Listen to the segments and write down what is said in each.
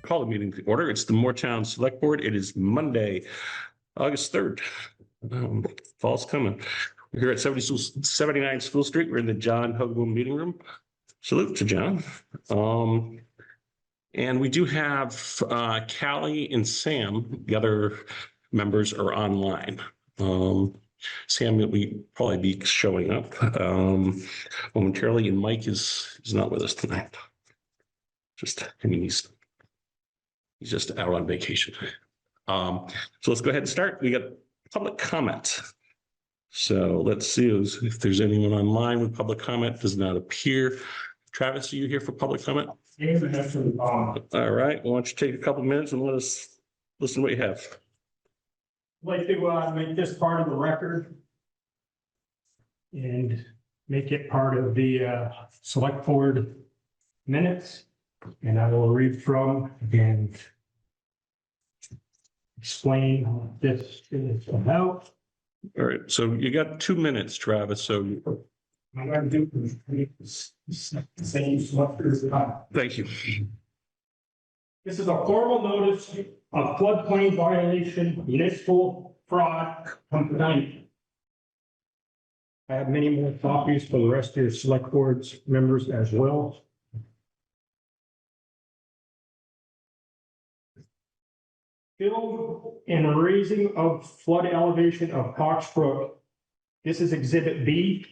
call the meeting to order. It's the Moretown Select Board. It is Monday, August 3rd. Fall's coming. We're here at 79 School Street. We're in the John Hugboom meeting room. Salute to John. And we do have Callie and Sam. The other members are online. Sam will probably be showing up momentarily, and Mike is not with us tonight. He's just out on vacation. So let's go ahead and start. We got public comment. So let's see if there's anyone online with public comment. Does not appear. Travis, are you here for public comment? Yeah, all right. Why don't you take a couple of minutes and let us listen to what you have. I'd like to make this part of the record and make it part of the select board minutes. And I will read from and explain what this is about. All right. So you got 2 minutes, Travis. So I'm going to do the same select board. Thank you. This is a formal notice of floodplain violation, municipal fraud complaint. I have many more copies for the rest of your select board's members as well. Fill and raising of flood elevation of Cox Brook. This is exhibit B.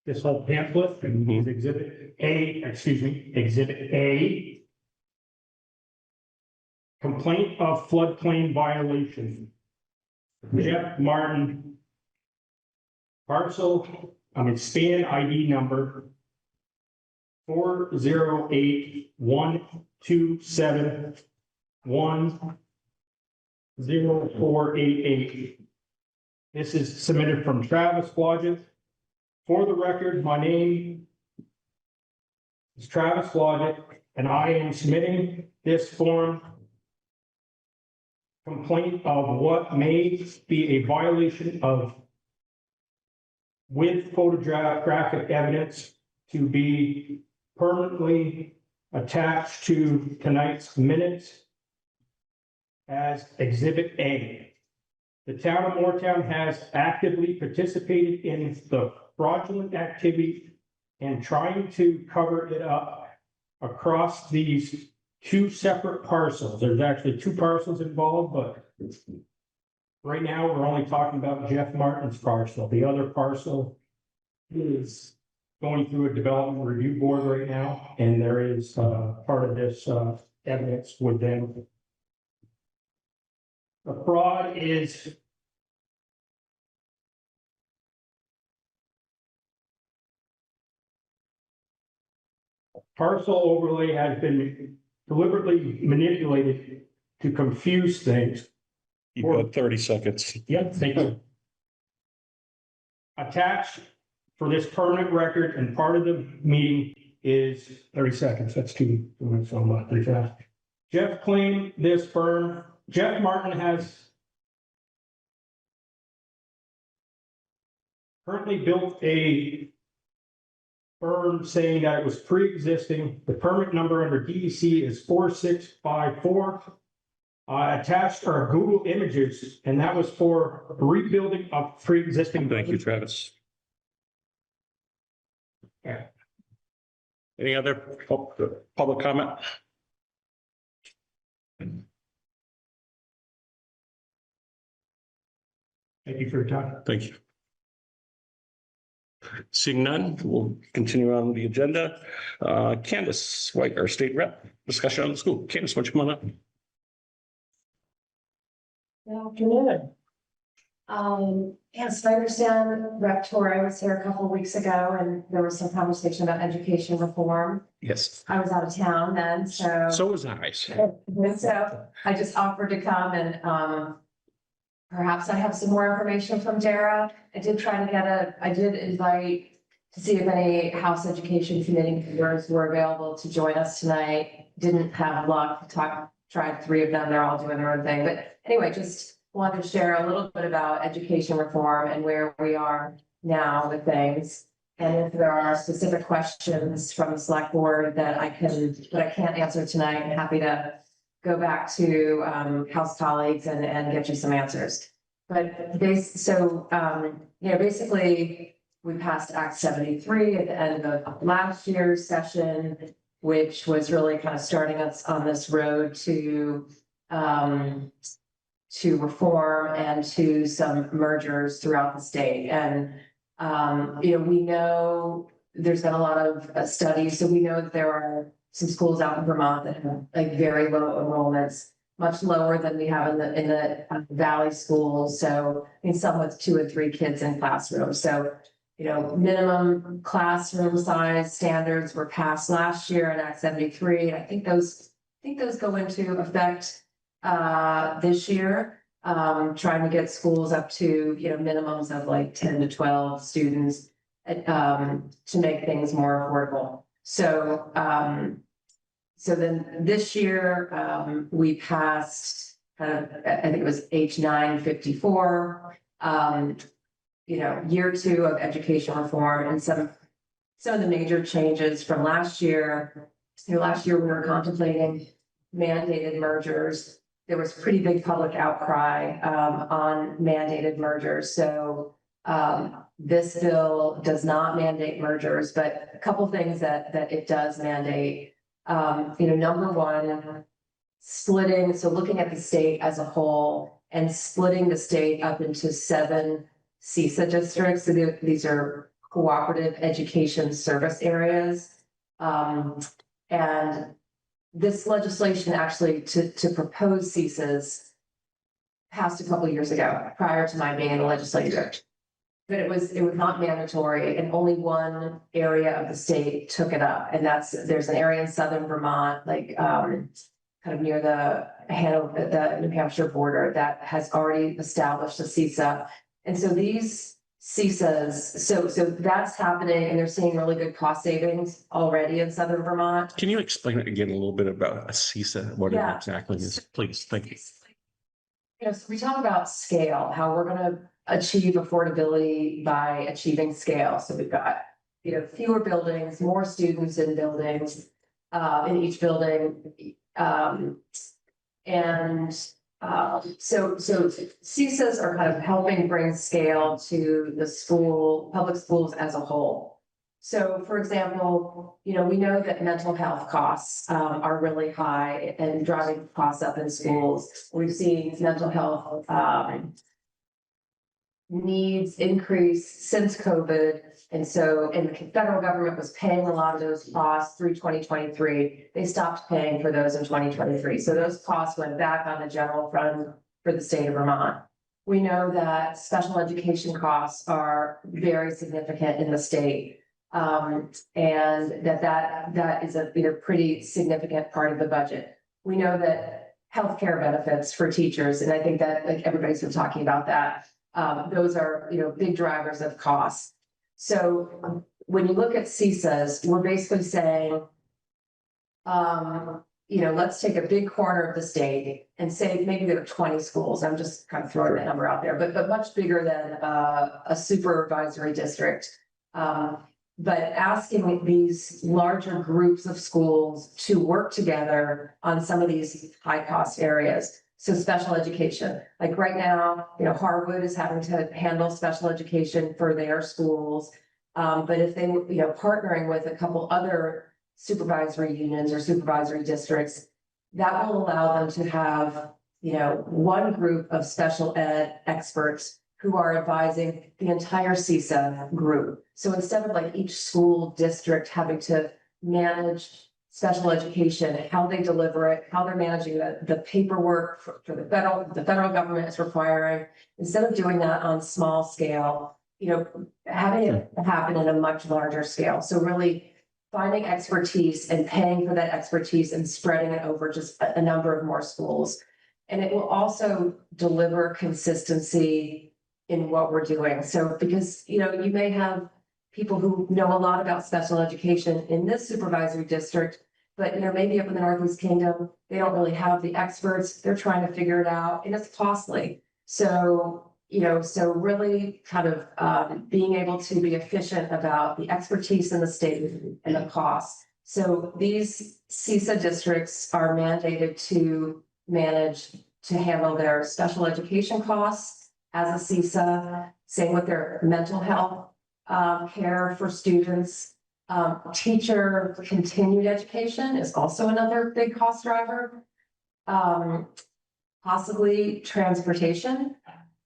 This whole pamphlet is exhibit A, exhibit A. Complaint of floodplain violation. Jeff Martin. Span ID number 408-127-10488. This is submitted from Travis Blodgett. For the record, my name is Travis Blodgett, and I am submitting this form complaint of what may be a violation of with photographic evidence to be permanently attached to tonight's minutes as exhibit A. The town of Moretown has actively participated in the fraudulent activity and trying to cover it up across these 2 separate parcels. There's actually 2 parcels involved, but right now we're only talking about Jeff Martin's parcel. The other parcel is going through a development review board right now, and there is part of this evidence with them. The fraud is parcel overlay has been deliberately manipulated to confuse things. You've got 30 seconds. Yep, thank you. Attached for this permanent record and part of the meeting is 30 seconds. That's 2 minutes on my 3 fast. Jeff claimed this firm. Jeff Martin has currently built a firm saying that it was pre-existing. The permit number under DEC is 4654. Attached are Google images, and that was for rebuilding of pre-existing. Thank you, Travis. Yeah. Any other public comment? Thank you for your time. Thank you. Seeing none, we'll continue on the agenda. Candace White, our state rep, discussion on the school. Candace, why don't you come on up? Good afternoon. Yes, I understand Rep Torrey was here a couple of weeks ago and there was some conversation about education reform. Yes. I was out of town then, so. So was I. So I just offered to come and perhaps I have some more information from Dara. I did invite to see if any House Education Committee members were available to join us tonight. Didn't have luck. Tried 3 of them. They're all doing their own thing. But anyway, just wanted to share a little bit about education reform and where we are now with things. And if there are specific questions from the select board that I can't answer tonight, I'm happy to go back to House colleagues and get you some answers. But basically, we passed Act 73 at the end of last year's session, which was really kind of starting us on this road to reform and to some mergers throughout the state. And we know there's been a lot of studies, so we know that there are some schools out in Vermont that have like very low enrollments, much lower than we have in the valley schools. So I mean, some with 2 and 3 kids in classrooms. So minimum classroom size standards were passed last year in Act 73. I think those go into effect this year. Trying to get schools up to minimums of like 10 to 12 students to make things more affordable. So then this year we passed I think it was H954. Year 2 of education reform, and some of the major changes from last year. Last year we were contemplating mandated mergers. There was pretty big public outcry on mandated mergers. So this bill does not mandate mergers, but a couple things that it does mandate. Number one, splitting. So looking at the state as a whole and splitting the state up into 7 CESA districts. So these are cooperative education service areas. And this legislation actually to propose CESAs passed a couple of years ago, prior to my being in the legislature. But it was not mandatory, and only one area of the state took it up. And there's an area in southern Vermont, like kind of near the New Hampshire border, that has already established a CESA. And so these CESAs, so that's happening, and they're seeing really good cost savings already in southern Vermont. Can you explain it again a little bit about a CESA, what it exactly is, please? Thank you. So we talk about scale, how we're going to achieve affordability by achieving scale. So we've got, fewer buildings, more students in buildings, in each building. So CESAs are kind of helping bring scale to the public schools as a whole. So for example, we know that mental health costs are really high and driving costs up in schools. We've seen mental health needs increase since COVID. And the federal government was paying a lot of those costs through 2023. They stopped paying for those in 2023. So those costs went back on the general fund for the state of Vermont. We know that special education costs are very significant in the state. And that is a pretty significant part of the budget. We know that healthcare benefits for teachers, and I think that like everybody's been talking about that. Those are, big drivers of costs. So when you look at CESAs, we're basically saying, let's take a big corner of the state and say maybe there are 20 schools. I'm just kind of throwing that number out there, but much bigger than a supervisory district. But asking these larger groups of schools to work together on some of these high cost areas. So special education, like right now, Harwood is having to handle special education for their schools. But if they were, partnering with a couple other supervisory unions or supervisory districts, that will allow them to have, one group of special ed experts who are advising the entire CESA group. So instead of like each school district having to manage special education, how they deliver it, how they're managing the paperwork for the federal government is requiring, instead of doing that on small scale, having it happen in a much larger scale. So really finding expertise and paying for that expertise and spreading it over just a number of more schools. And it will also deliver consistency in what we're doing. So because, you may have people who know a lot about special education in this supervisory district, but maybe up in the Northeast Kingdom, they don't really have the experts. They're trying to figure it out, and it's costly. So, so really kind of being able to be efficient about the expertise in the state and the costs So these CISA districts are mandated to handle their special education costs as a CISA, same with their mental health care for students. Teacher continued education is also another big cost driver. Possibly transportation.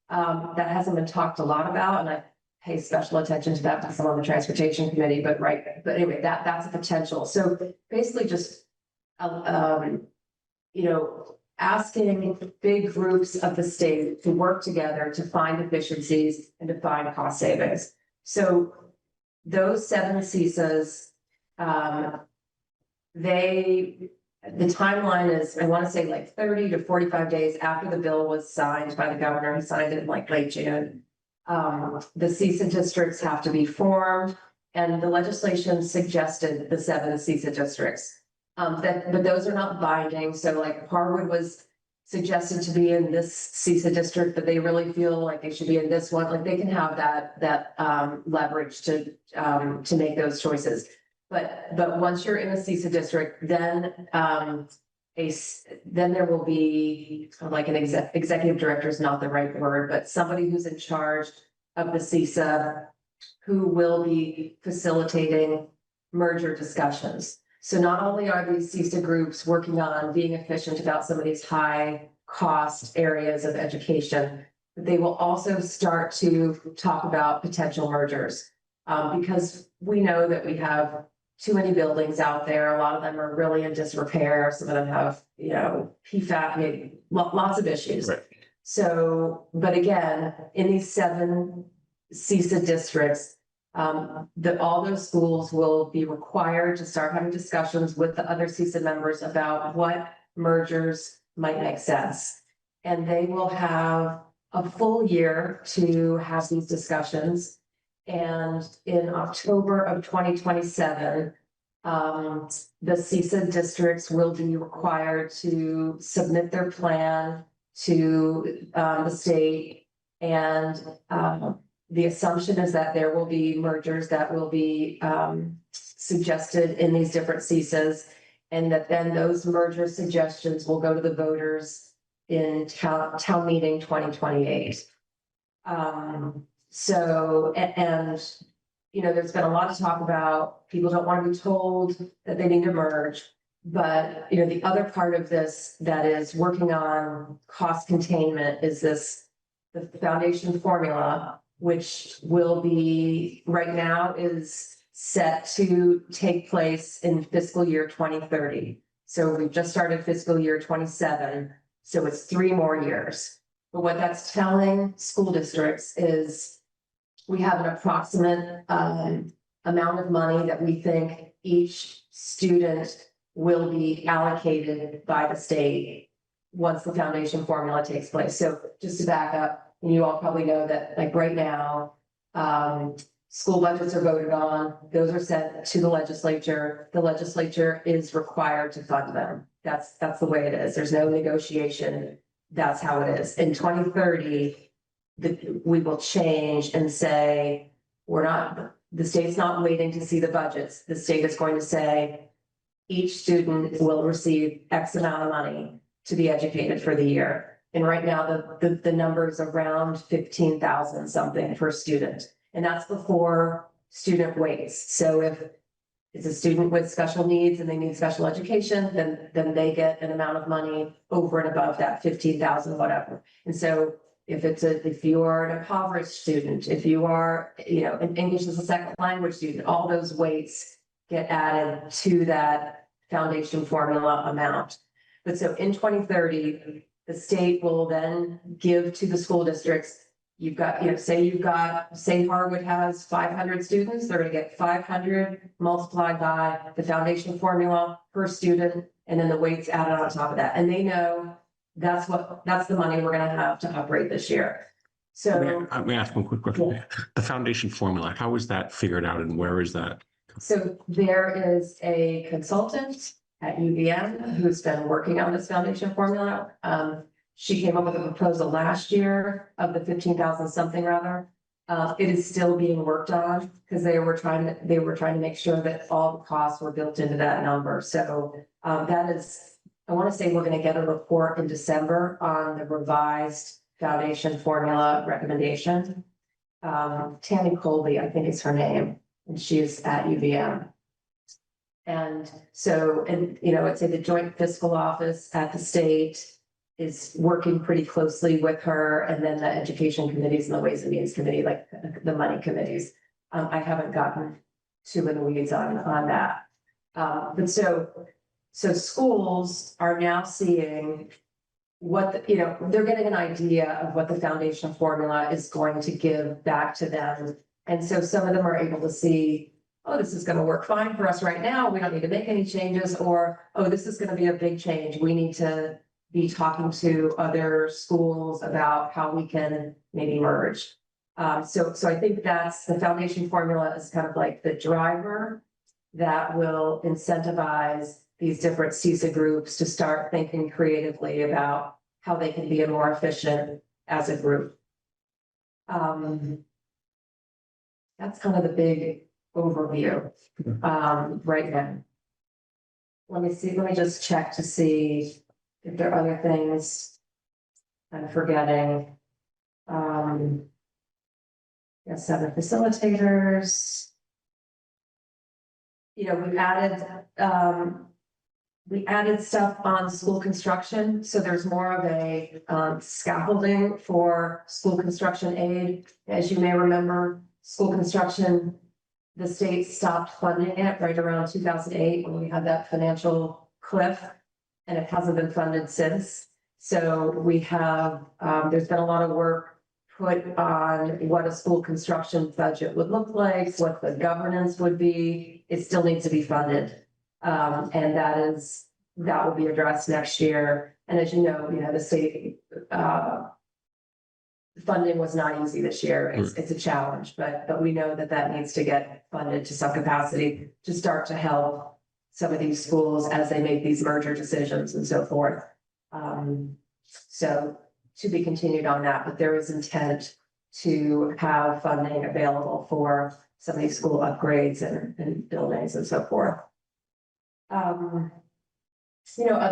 That hasn't been talked a lot about, and I pay special attention to that because I'm on the transportation committee, but anyway, that's a potential. So basically just, asking big groups of the state to work together to find efficiencies and to find cost savings. So those 7 CISAs, the timeline is, I want to say like 30 to 45 days after the bill was signed by the governor. He signed it in like late June. The CISA districts have to be formed, and the legislation suggested the 7 CISA districts. But those are not binding. So like Harwood was suggested to be in this CISA district, but they really feel like they should be in this one. Like they can have that leverage to make those choices. But once you're in a CISA district, then then there will be like an executive director is not the right word, but somebody who's in charge of the CISA who will be facilitating merger discussions. So not only are these CISA groups working on being efficient about some of these high cost areas of education, but they will also start to talk about potential mergers. Because we know that we have too many buildings out there. A lot of them are really in disrepair. Some of them have, PFAS, maybe lots of issues. Right. So, but again, in these 7 CISA districts, all those schools will be required to start having discussions with the other CISA members about what mergers might make sense. And they will have a full year to have these discussions. And in October of 2027, the CISA districts will be required to submit their plan to the state. And the assumption is that there will be mergers that will be suggested in these different CISAs, and that then those merger suggestions will go to the voters in town meeting 2028. So, there's been a lot of talk about people don't want to be told that they need to merge. But, the other part of this that is working on cost containment is the foundation formula, which will be right now is set to take place in fiscal year 2030. So we've just started fiscal year 27. So it's 3 more years. But what that's telling school districts is we have an approximate amount of money that we think each student will be allocated by the state once the foundation formula takes place. So just to back up, and you all probably know that like right now, school budgets are voted on, those are sent to the legislature. The legislature is required to fund them. That's the way it is. There's no negotiation. That's how it is. In 2030, we will change and say, the state's not waiting to see the budgets. The state is going to say, each student will receive X amount of money to be educated for the year. And right now, the number is around 15,000 something per student. And that's before student weights. So if it's a student with special needs and they need special education, then they get an amount of money over and above that 15,000, whatever. And so if you're an impoverished student, if you are, an English as a second language student, all those weights get added to that foundation formula amount. But so in 2030, the state will then give to the school districts, you've got, say Harwood has 500 students, they're gonna get 500 multiplied by the foundation formula per student, and then the weights added on top of that. And they know that's the money we're gonna have to operate this year. So Let me ask one quick question. Yeah. The foundation formula, how is that figured out and where is that? So there is a consultant at UVM who's been working on this foundation formula. She came up with a proposal last year of the 15,000 something rather. It is still being worked on because they were trying to make sure that all the costs were built into that number. So that is, I want to say we're going to get a report in December on the revised foundation formula recommendation. Tammy Colby, I think is her name, and she is at UVM. And so, I'd say the joint fiscal office at the state is working pretty closely with her, and then the education committees and the Ways and Means Committee, like the money committees. I haven't gotten too in the weeds on that. But so schools are now seeing what, they're getting an idea of what the foundation formula is going to give back to them. And so some of them are able to see, oh, this is going to work fine for us right now. We don't need to make any changes, or, oh, this is going to be a big change. We need to be talking to other schools about how we can maybe merge. So I think that's the foundation formula is kind of like the driver that will incentivize these different CISA groups to start thinking creatively about how they can be more efficient as a group. That's kind of the big overview right now. Let me just check to see if there are other things I'm forgetting. Yes, 7 facilitators. We added stuff on school construction, so there's more of a scaffolding for school construction aid. As you may remember, school construction, the state stopped funding it right around 2008 when we had that financial cliff, and it hasn't been funded since. So we have, there's been a lot of work put on what a school construction budget would look like, what the governance would be. It still needs to be funded. And that will be addressed next year. And as you know, the state funding was not easy this year. It's a challenge, but we know that needs to get funded to some capacity to start to help some of these schools as they make these merger decisions and so forth. So to be continued on that, but there is intent to have funding available for some of these school upgrades and buildings and so forth. Other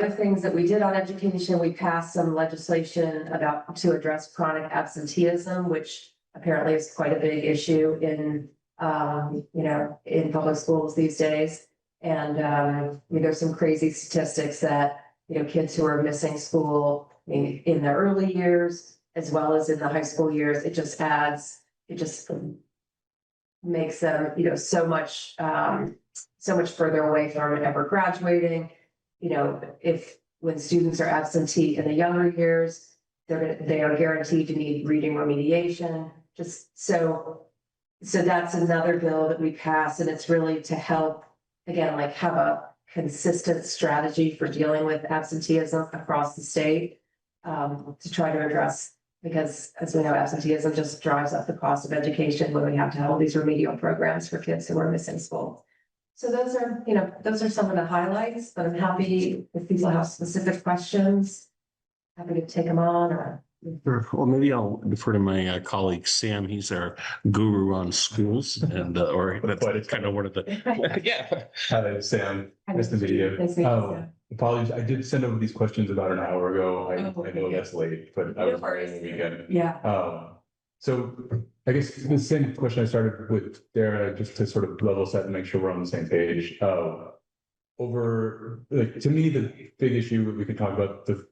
things that we did on education, we passed some legislation to address chronic absenteeism, which apparently is quite a big issue in public schools these days. And there's some crazy statistics that kids who are missing school in the early years as well as in the high school years, it just makes them so much further away from ever graduating. When students are absentee in the younger years, they are guaranteed to need reading remediation. So that's another bill that we passed, and it's really to help again, have a consistent strategy for dealing with absenteeism across the state, to try to address, because as we know, absenteeism just drives up the cost of education when we have to have all these remedial programs for kids who are missing school. So those are some of the highlights, but I'm happy if people have specific questions, happy to take them on or. Sure. Well, maybe I'll defer to my colleague Sam. He's our guru on schools, and or that's kind of one of the yeah. Hi, Sam. Nice to meet you. Nice to meet you. Apologies, I did send over these questions about an hour ago. I know that's late, but I was No working the weekend. Yeah. So I guess the same question I started with Dara, just to sort of level set and make sure we're on the same page. To me, the big issue we can talk about the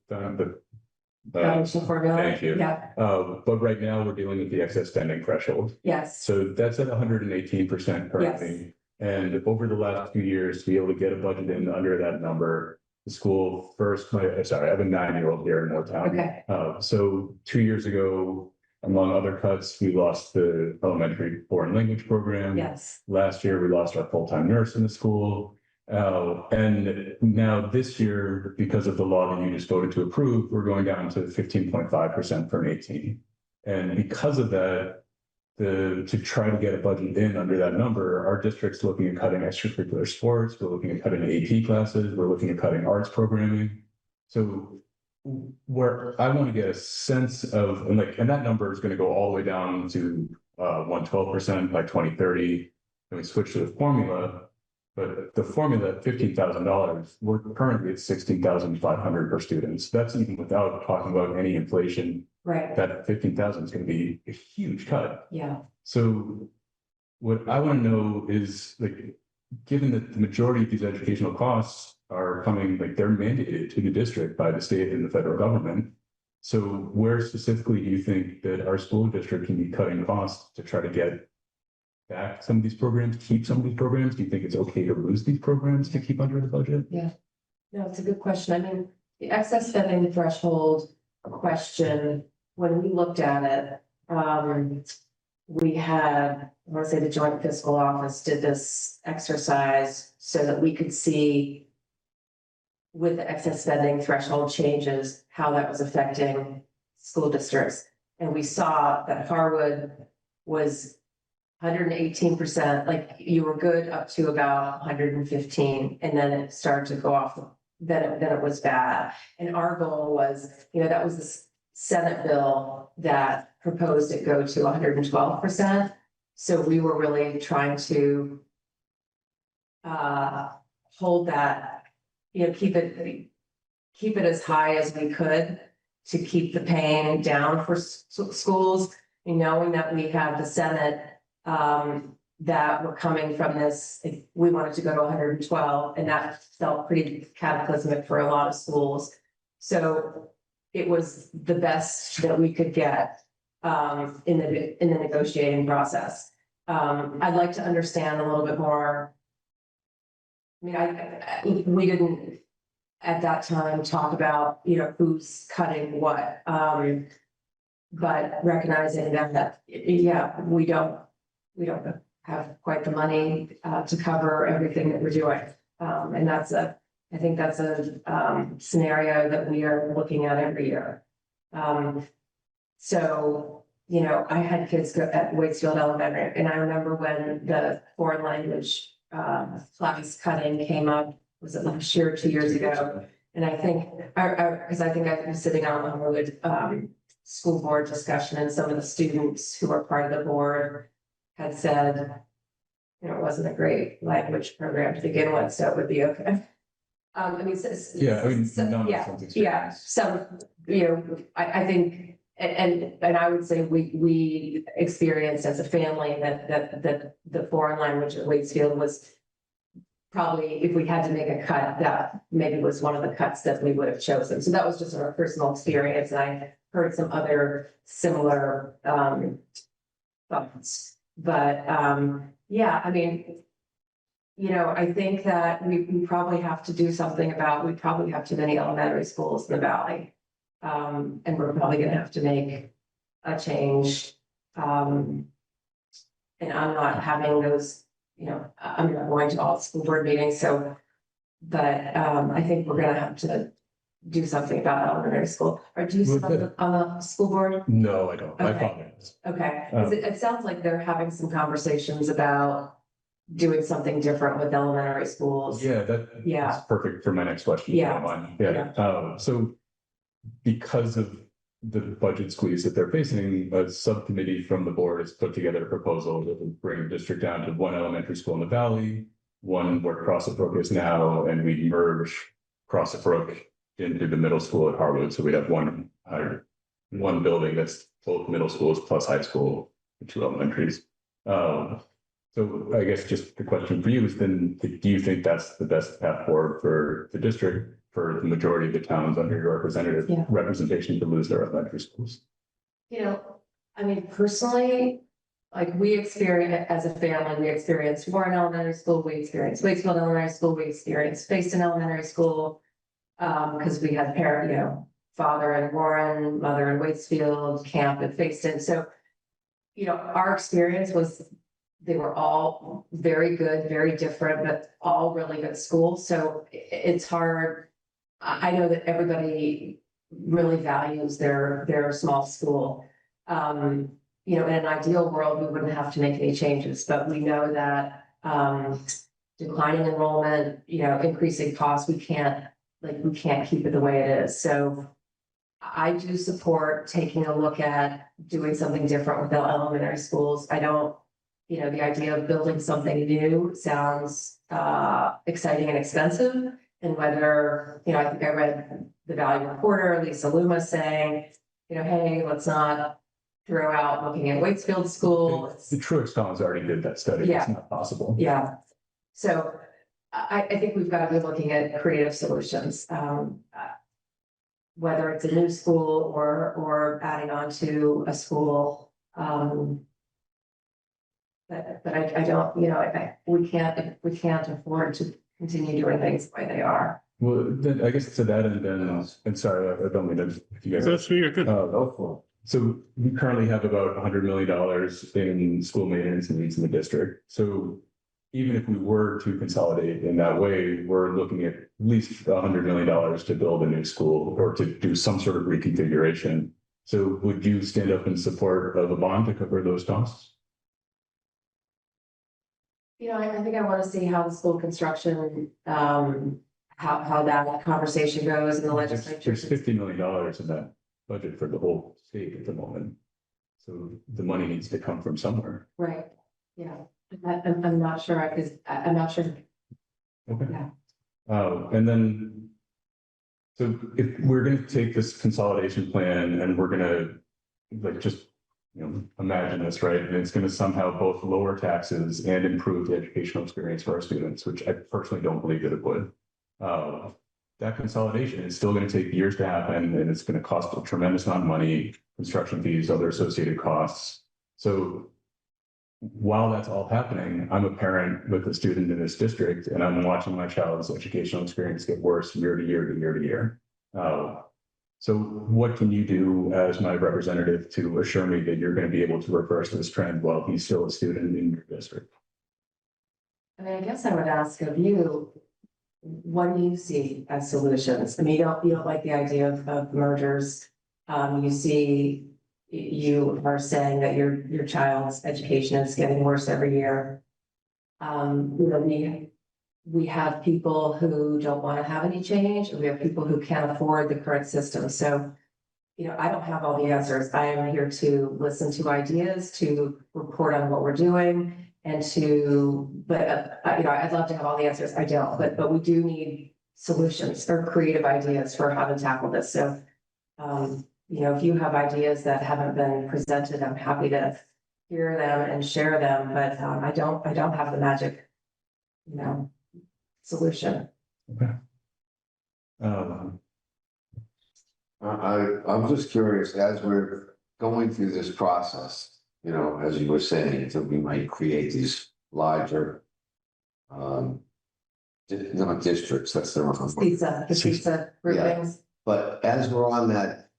Formula. Thank you. Yeah. But right now we're dealing with the excess spending threshold. Yes. So that's at 118% currently. And over the last few years, to be able to get a budget in under that number, the school first, I have a 9-year-old here in Moretown. Okay. So 2 years ago, among other cuts, we lost the elementary foreign language program. Yes. Last year, we lost our full-time nurse in the school. And now this year, because of the law that you just voted to approve, we're going down to 15.5% from 18. And because of that, to try to get a budget in under that number, our district's looking at cutting extracurricular sports, we're looking at cutting AP classes, we're looking at cutting arts programming. So where I want to get a sense of, and that number is going to go all the way down to 112% by 2030. And we switched to the formula, but the formula at $15,000, we're currently at 16,500 per student. So that's even without talking about any inflation. Right, That 15,000 is going to be a huge cut. yeah, So what I want to know is, like, given that the majority of these educational costs are coming, like, they're mandated to the district by the state and the federal government. So where specifically do you think that our school district can be cutting costs to try to get back some of these programs, keep some of these programs? Do you think it's okay to lose these programs to keep under the budget? no, it's a good question. I mean, the excess spending threshold question, when we looked at it, we had, I want to say the Joint Fiscal Office did this exercise so that we could see with the excess spending threshold changes, how that was affecting school districts. And we saw that Harwood was 118%, like you were good up to about 115, and then it started to go off, then it was bad. And our goal was, that was the Senate bill that proposed it go to 112%. So we were really trying to hold that, keep it as high as we could to keep the pain down for schools, knowing that we have the Senate that were coming from this. We wanted to go to 112, and that felt pretty cataclysmic for a lot of schools. So it was the best that we could get in the negotiating process. I'd like to understand a little bit more. I mean, we didn't at that time talk about, who's cutting what. But recognizing that, we don't have quite the money to cover everything that we're doing. And I think that's a scenario that we are looking at every year. So, I had kids go at Waitsfield Elementary, and I remember when the foreign language class cutting came up, was it last year or 2 years ago? And I think, because I think I've been sitting on the Harwood school board discussion, and some of the students who are part of the board had said, it wasn't a great language program to begin with, so it would be okay. I think, and I would say we experienced as a family that the foreign language at Waitsfield was probably, if we had to make a cut, that maybe was one of the cuts that we would have chosen. So that was just our personal experience. And I heard some other similar thoughts. But I mean, I think that we probably have to do something about, we probably have too many elementary schools in the valley. And we're probably gonna have to make a change. And I'm not having those, I'm not going to all school board meetings, so, but I think we're gonna have to do something about elementary school. Or do you sit on the school board? No, I don't. My Okay. father is. Okay, 'cause it sounds like they're having some conversations about doing something different with elementary schools. Yeah, that's perfect for my next question. If you don't mind. So because of the budget squeeze that they're facing, a subcommittee from the board has put together a proposal that would bring the district down to one elementary school in the valley, one where Crossett Brook is now, and we merge Crossett Brook into the middle school at Harwood. So we'd have one building that's both middle schools plus high school, and 2 elementaries. So I guess just the question for you is then, do you think that's the best path forward for the district, for the majority of the towns under your representation to lose their elementary schools? I mean, personally, like we experience as a family, we experienced Warren Elementary School, we experienced Waitsfield Elementary School, we experienced Facein Elementary School. Because we had father in Warren, mother in Waitsfield, camp at Facein. So, our experience was they were all very good, very different, but all really good schools. So it's hard. I know that everybody really values their small school. In an ideal world, we wouldn't have to make any changes, but we know that declining enrollment, increasing costs, we can't keep it the way it is. So I do support taking a look at doing something different with our elementary schools. I don't, the idea of building something new sounds exciting and expensive. And whether, I think I read the Valley Reporter, Lisa Luma saying, hey, let's not throw out looking at Waitsfield School. The Truex Collins already did that study. Yeah. It's not possible. Yeah. So I think we've got to be looking at creative solutions. Whether it's a new school or adding on to a school. But I don't, we can't afford to continue doing things the way they are. Well, then I guess to that end, then, and sorry, I don't mean to, if you guys. That's you're good. So we currently have about $100 million in school maintenance needs in the district. So even if we were to consolidate in that way, we're looking at least $100 million to build a new school or to do some sort of reconfiguration. So would you stand up in support of a bond to cover those costs? I think I want to see how the school construction, how that conversation goes in the legislature. There's $50 million in that budget for the whole state at the moment. So the money needs to come from somewhere. Right, yeah, I'm not sure, because I'm not sure. Okay. Yeah. And then, so if we're going to take this consolidation plan and we're going to just, imagine this, right? And it's going to somehow both lower taxes and improve the educational experience for our students, which I personally don't believe that it would. That consolidation is still going to take years to happen, and it's going to cost a tremendous amount of money, construction fees, other associated costs. So while that's all happening, I'm a parent with a student in this district, and I'm watching my child's educational experience get worse year to year to year to year. So what can you do as my representative to assure me that you're going to be able to reverse this trend while he's still a student in your district? I guess I would ask of you, what do you see as solutions? You don't like the idea of mergers. You are saying that your child's education is getting worse every year. We have people who don't want to have any change, and we have people who can't afford the current system. So, I don't have all the answers. I am here to listen to ideas, to report on what we're doing, and I'd love to have all the answers. I don't, but we do need solutions or creative ideas for how to tackle this. So, if you have ideas that haven't been presented, I'm happy to hear them and share them, but I don't have the magic, solution. Okay. I'm just curious, as we're going through this process, as you were saying, that we might create these larger not districts, that's the wrong word. Pizza groupings. But as we're on that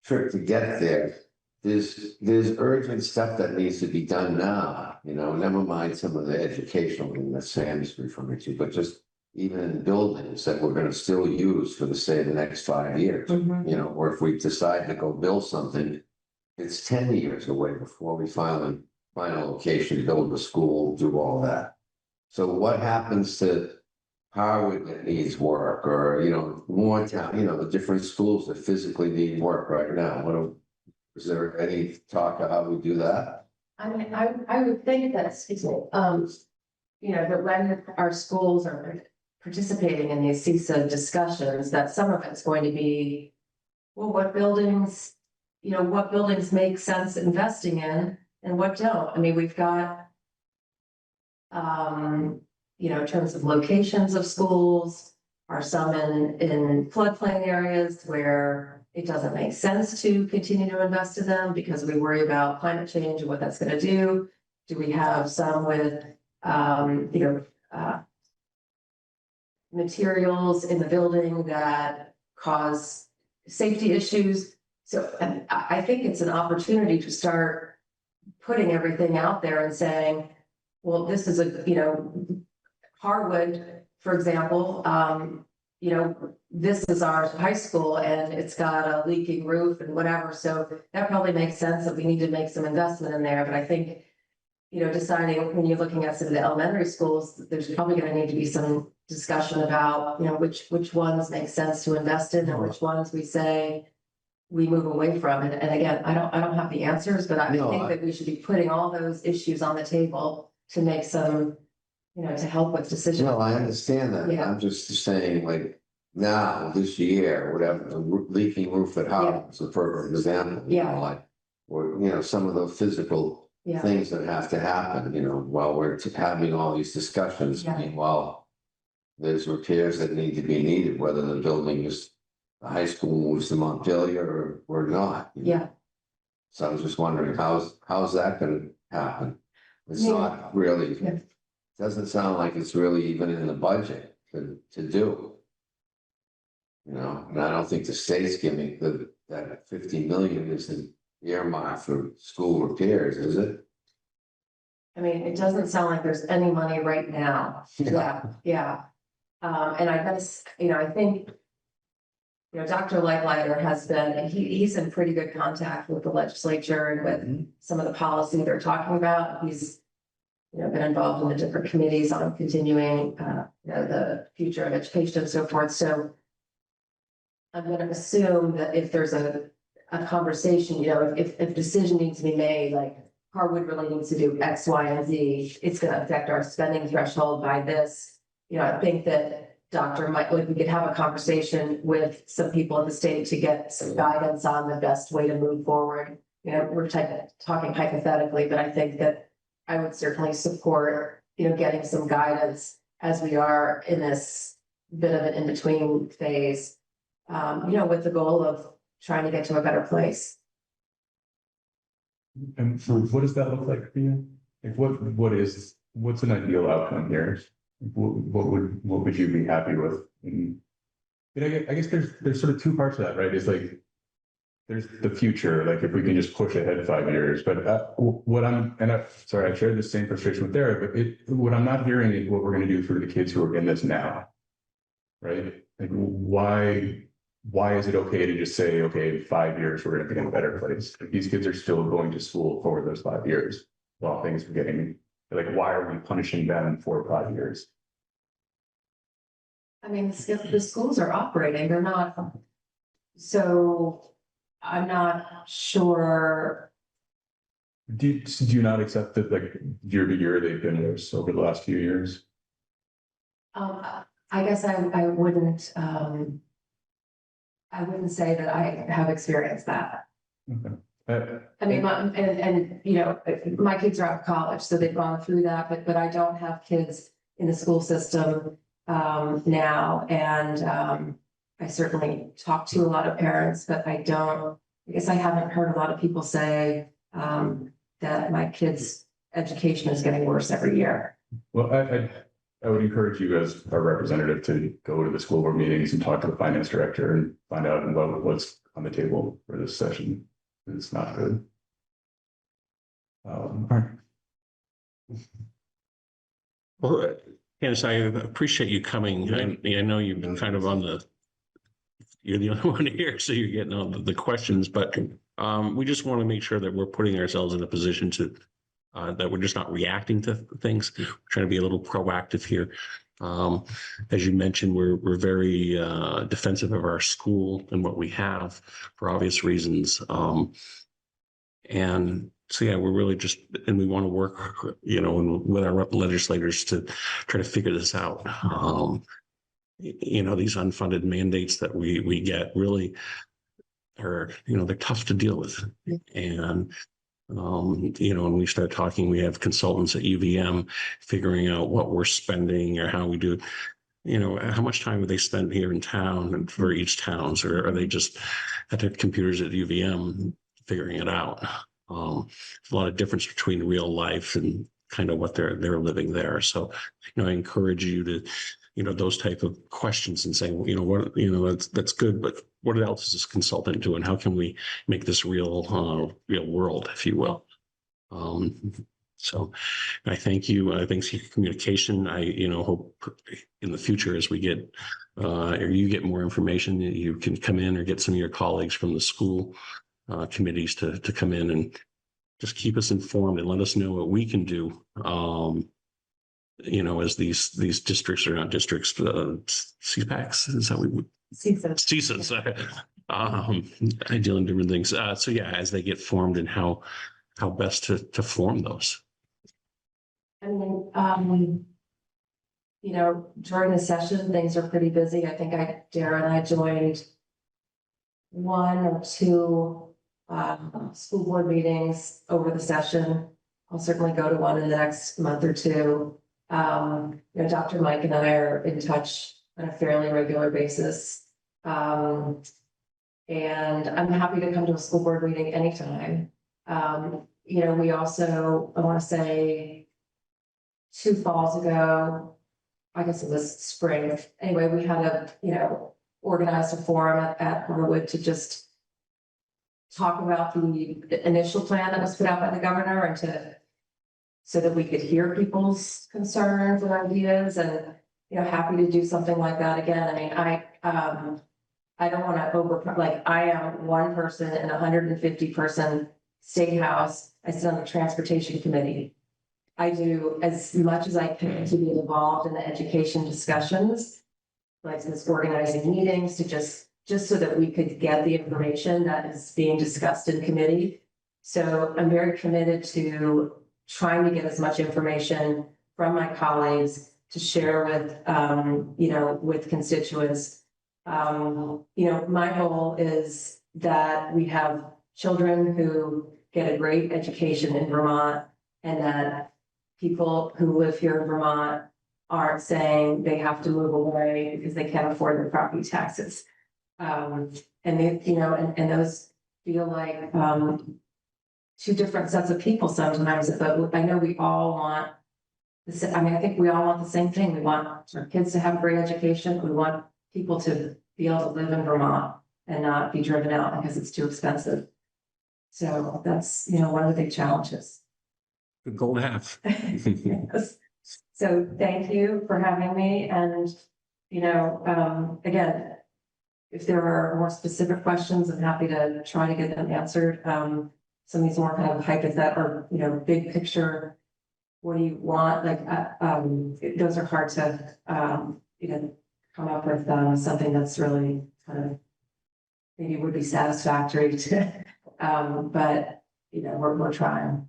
trip to get there, there's urgent stuff that needs to be done now, never mind some of the educational thing that Sam's referring to, but just even in buildings that we're going to still use for the next 5 years, or if we decide to go build something, it's 10 years away before we find a location, build a school, do all that. So what happens to Harwood that needs work, or, Moretown, the different schools that physically need work right now? Is there any talk of how we do that? I would think that, that when our schools are participating in these CISA discussions, that some of it's going to be, well, what buildings make sense investing in and what don't. We've got, in terms of locations of schools, are some in floodplain areas where it doesn't make sense to continue to invest in them because we worry about climate change and what that's going to do. Do we have some with, materials in the building that cause safety issues? So I think it's an opportunity to start putting everything out there and saying, well, this is Harwood, for example, this is our high school and it's got a leaking roof and whatever. So that probably makes sense that we need to make some investment in there. But I think, deciding when you're looking at some of the elementary schools, there's probably gonna need to be some discussion about, which ones make sense to invest in and which ones we say we move away from. And again, I don't have the answers, but I No, think that we should be putting all those issues on the table to make some, to help with decisions. No, I understand that. Yeah. I'm just saying, like, now, this year, whatever, the leaking roof at Howard is a perfect example. Yeah. Like, or, some of the physical Yeah, things that have to happen, while we're having all these discussions. Yeah. Meanwhile, there's repairs that need to be needed, whether the building is, the high school moves to Montpelier or not. yeah. So I was just wondering, how's that gonna happen? It's Yeah. not really, Yeah. doesn't sound like it's really even in the budget to do. And I don't think the state's giving that 50 million is an earmark for school repairs, is it? I mean, it doesn't sound like there's any money right now. Yeah. And I guess, I think, Dr. Lightlighter has been, he's in pretty good contact with the legislature and with some of the policy they're talking about. He's, been involved in the different committees on continuing, the future of education and so forth. So I'm going to assume that if there's a conversation, if a decision needs to be made, like Harwood really needs to do X, Y, and Z, it's going to affect our spending threshold by this. I think that we could have a conversation with some people in the state to get some guidance on the best way to move forward. We're talking hypothetically, but I think that I would certainly support, getting some guidance as we are in this bit of an in-between phase, with the goal of trying to get to a better place. And what does that look like for you? Like what's an ideal outcome here? What would you be happy with? And I guess there's sort of two parts to that, right? It's like, there's the future, like if we can just push ahead 5 years, but I share the same frustration with Dara, but what I'm not hearing is what we're going to do for the kids who are in this now, right? Like why is it okay to just say, okay, in 5 years, we're going to be in a better place? Like, these kids are still going to school for those 5 years while things are getting, like, why are we punishing them for 5 years? I mean, the schools are operating, they're not, so I'm not sure. Do you not accept that, like, year to year, they've been worse over the last few years? I guess I wouldn't say that I have experienced that. Okay. I mean, my kids are out of college, so they've gone through that, but I don't have kids in the school system now, and I certainly talk to a lot of parents, but I guess I haven't heard a lot of people say that my kids' education is getting worse every year. Well, I would encourage you as our representative to go to the school board meetings and talk to the finance director and find out what's on the table for this session. It's not good. All right. Well, Candace, I appreciate you coming. I know you've been kind of you're the only one here, so you're getting all the questions, but we just want to make sure that we're putting ourselves in a position to that we're just not reacting to things. We're trying to be a little proactive here. As you mentioned, we're very defensive of our school and what we have for obvious reasons. And so, yeah, we're really and we want to work, with our legislators to try to figure this out. These unfunded mandates that we get really are, they're tough to deal with. And when we start talking, we have consultants at UVM figuring out what we're spending or how we do, how much time do they spend here in town and for each towns, or are they just at their computers at UVM figuring it out? There's a lot of difference between real life and kind of what they're living there. So, I encourage you to, those type of questions and saying, that's good, but what else is this consultant doing? How can we make this real world, if you will? So I thank you. Thanks for your communication. I, hope in the future, as we get, or you get more information, you can come in or get some of your colleagues from the school committees to come in and just keep us informed and let us know what we can do. As these districts are not districts, CPACs, is that what we Season. CISAs, I deal in different things. So yeah, as they get formed and how best to form those. And during the session, things are pretty busy. I think Dara and I joined one or two school board meetings over the session. I'll certainly go to one in the next month or two. Dr. Mike and I are in touch on a fairly regular basis. And I'm happy to come to a school board meeting anytime. We also, I want to say 2 falls ago, I guess it was spring. Anyway, we had organized a forum at Harwood to just talk about the initial plan that was put out by the governor and so that we could hear people's concerns and ideas, and, happy to do something like that again. I mean, I don't want to I am one person in a 150-person state house. I sit on the transportation committee. I do as much as I can to be involved in the education discussions, like this organizing meetings to just so that we could get the information that is being discussed in committee. So I'm very committed to trying to get as much information from my colleagues to share with, with constituents. My goal is that we have children who get a great education in Vermont, and that people who live here in Vermont aren't saying they have to move away because they can't afford their property taxes. And those feel like two different sets of people sometimes, but I know we all want I think we all want the same thing. We want our kids to have a great education. We want people to be able to live in Vermont and not be driven out because it's too expensive. So that's, one of the big challenges. Good goal to have. Yes. So thank you for having me. And, again, if there are more specific questions, I'm happy to try to get them answered. Some of these more kind of hypothetical or, big picture, what do you want? Those are hard to, come up with something that's really kind of maybe would be satisfactory to, but, we're trying.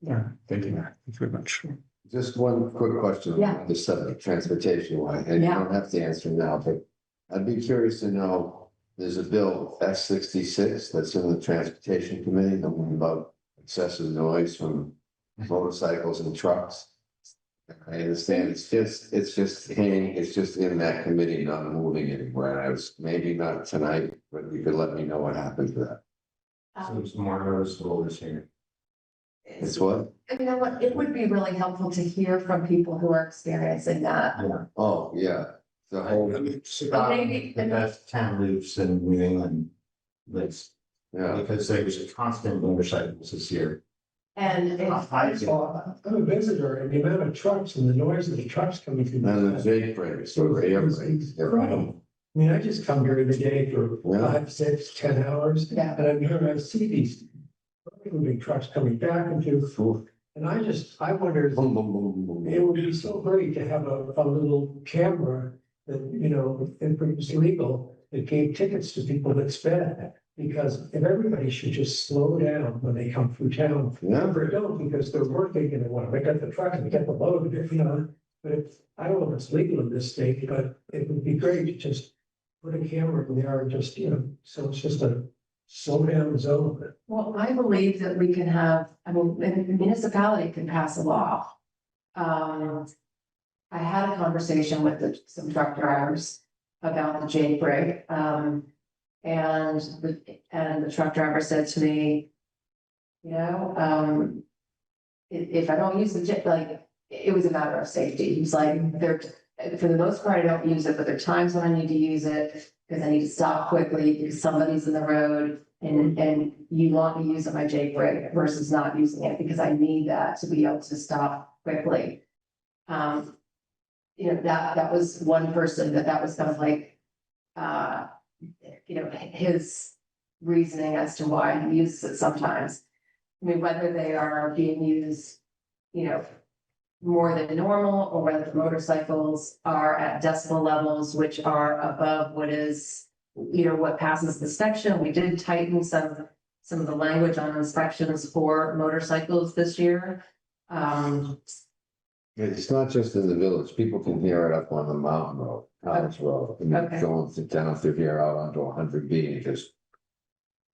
Yeah, thank you. Thank you very much. Just one quick question Yeah. on the subject, transportation line, and you Yeah. don't have to answer now, but I'd be curious to know, there's a bill S-66 that's in the transportation committee, the one about excessive noise from motorcycles and trucks. I understand it's just in that committee, not moving anywhere. And I was maybe not tonight, but you could let me know what happened to that. It's more noticeable this year. It's what? You know what, it would be really helpful to hear from people who are experiencing that. Oh, yeah. The whole, Maybe- The best town routes in New England lives, yeah. because there's constant motorcycles this year. And I Well, I'm a visitor, and the amount of trucks and the noise of the trucks coming through. And the Jake breaks, the rail breaks. Incredible. I mean, I just come during the day for Yeah. 5, 6, 10 hours, Yeah. and I'm here and I see these moving trucks coming back into the food. And I wonder, Boom, boom, boom, boom, it boom. would be so great to have a little camera that, if it was legal, that gave tickets to people that sped. Because if everybody should just slow down when they come through town, Yeah. they don't, because they're working and they want to pick up the truck and get the load, But I don't know if it's legal in this state, but it would be great to just put a camera in there and just, so it's just a slow down zone. well, I believe that we can have, the municipality can pass a law. I had a conversation with some truck drivers about the Jake break. And the truck driver said to me, if I don't use the Jake, it was a matter of safety. He's like, for the most part, I don't use it, but there are times when I need to use it because I need to stop quickly because somebody's in the road and you want me using my Jake brake versus not using it because I need that to be able to stop quickly. That was one person that was kind of like, his reasoning as to why he uses it sometimes. I mean, whether they are being used, more than normal, or whether the motorcycles are at decibel levels which are above what is, what passes the inspection. We did tighten some of the language on inspections for motorcycles this year. It's not just in the village, people can hear it up on the mountain road, College Road, I mean, Okay. going down through here out onto 100B, and just,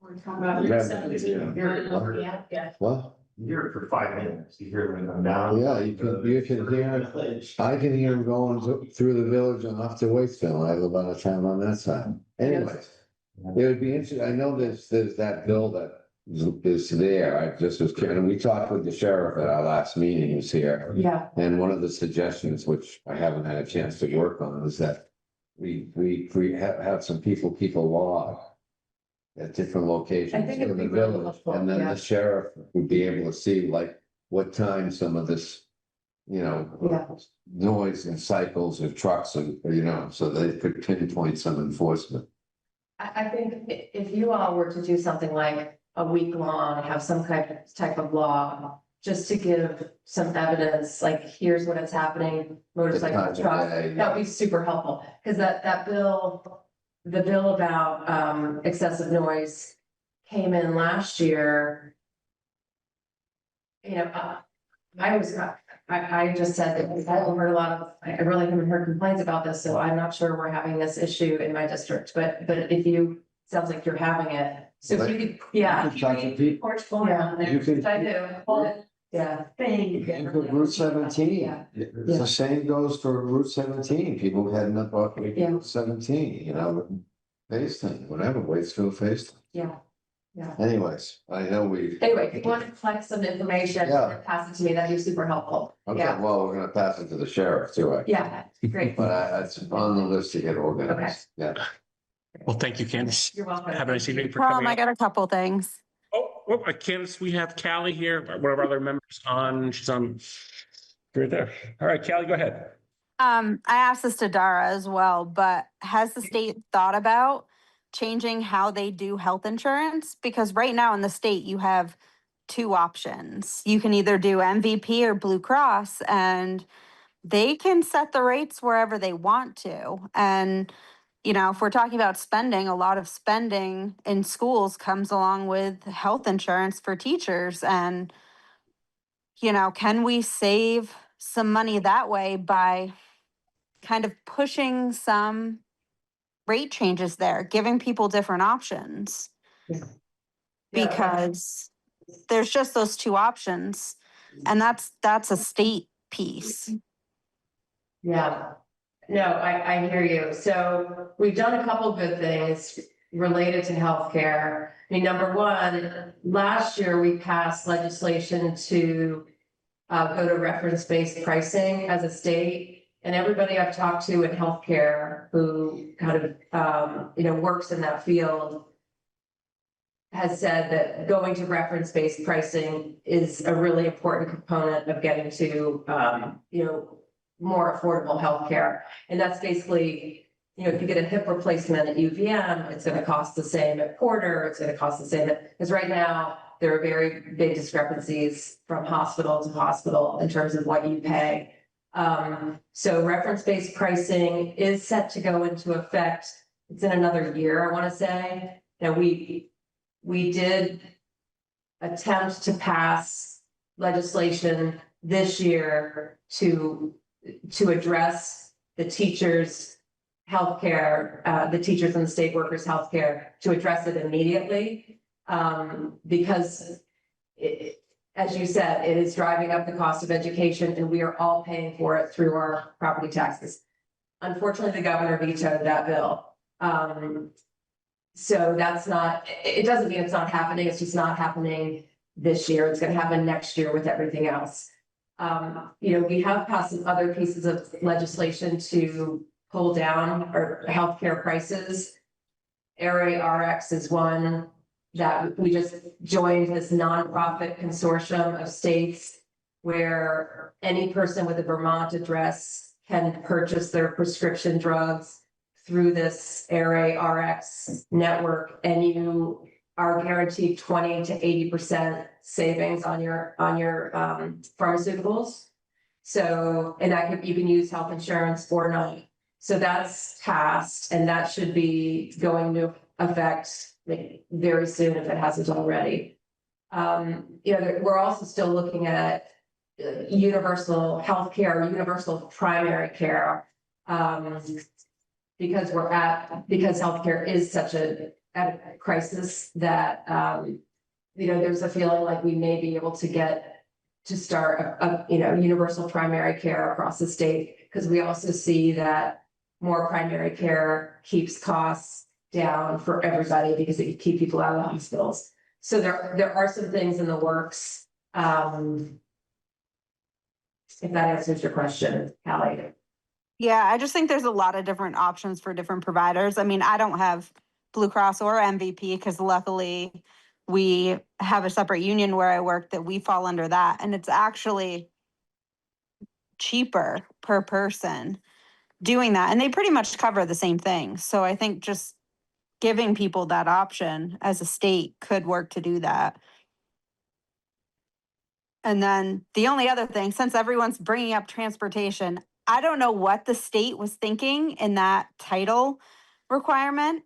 We're talking about Yeah. 17. Yeah. what? You hear it for 5 minutes, you hear them come down. Yeah, you can hear it. I can hear them going through the village and off to Waitsville. I live on a town on that side. Anyways, it would be interesting. I know there's that bill that is there. I just was curious. And we talked with the sheriff at our last meeting. He was here. Yeah, And one of the suggestions, which I haven't had a chance to work on, is that we have some people keep a log at different locations I think it'd in the be really village, helpful, and then yeah. the sheriff would be able to see like what time some of this, Yeah. noise and cycles of trucks and, so they could pinpoint some enforcement. I think if you all were to do something like a week long, have some type of log, just to give some evidence, like, here's what is happening, motorcycles, The time of trucks, day, that would be super helpful. Because that bill, the bill about excessive noise came in last year. I just said that I haven't heard I really haven't heard complaints about this, so I'm not sure we're having this issue in my district, but if you, sounds like you're having it. So if you could, yeah. You could talk to people. Portfolio on there. You could- I do, yeah. Thing. And for Route 17, Yeah. the same goes for Route 17, people heading up off of Yeah. Route 17, Facein, whatever, Waitsville, Facein. Yeah, yeah. Anyways, I know we. Anyway, if you want to collect some information, Yeah. and pass it to me, that'd be super helpful. Okay, Yeah, well, we're gonna pass it to the sheriff too, yeah, great. but it's on the list to get organized, yeah. Well, thank you, Candace. You're welcome. Have a nice evening for Tom, coming I up. got a couple things. Candace, we have Callie here, one of our other members on, she's on right there. All right, Callie, go ahead. I asked this to Dara as well, but has the state thought about changing how they do health insurance? Because right now in the state, you have two options. You can either do MVP or Blue Cross, and they can set the rates wherever they want to. And, if we're talking about spending, a lot of spending in schools comes along with health insurance for teachers. And, can we save some money that way by kind of pushing some rate changes there, giving people different options? Yeah. Because there's just those two options, and that's a state piece. Yeah, no, I hear you. So we've done a couple good things related to healthcare. I mean, number one, last year we passed legislation to go to reference-based pricing as a state. And everybody I've talked to in healthcare who kind of, works in that field has said that going to reference-based pricing is a really important component of getting to, more affordable healthcare. And that's basically, if you get a hip replacement at UVM, it's gonna cost the same at Porter, it's gonna cost the same, because right now, there are very big discrepancies from hospital to hospital in terms of what you pay. So reference-based pricing is set to go into effect. It's in another year, I want to say. Now, we did attempt to pass legislation this year to address the teachers' healthcare, the teachers and the state workers' healthcare, to address it immediately. Because as you said, it is driving up the cost of education, and we are all paying for it through our property taxes. Unfortunately, the governor vetoed that bill. So that's not, it doesn't mean it's not happening, it's just not happening this year. It's gonna happen next year with everything else. We have passed some other pieces of legislation to pull down our healthcare prices. Area RX is one that we just joined this nonprofit consortium of states where any person with a Vermont address can purchase their prescription drugs through this Area RX network, and you are guaranteed 20 to 80% savings on your pharmaceuticals. So, and you can use health insurance or not. So that's passed, and that should be going to affect like very soon if it hasn't already. We're also still looking at universal healthcare, universal primary care. Because healthcare is such at a crisis that, there's a feeling like we may be able to start a universal primary care across the state. Because we also see that more primary care keeps costs down for everybody because it keeps people out of the hospitals. So there are some things in the works. If that answers your question, Hallie. Yeah, I just think there's a lot of different options for different providers. I mean, I don't have Blue Cross or MVP because luckily we have a separate union where I work that we fall under that. And it's actually cheaper per person doing that. And they pretty much cover the same thing. So I think just giving people that option as a state could work to do that. And then the only other thing, since everyone's bringing up transportation, I don't know what the state was thinking in that title requirement.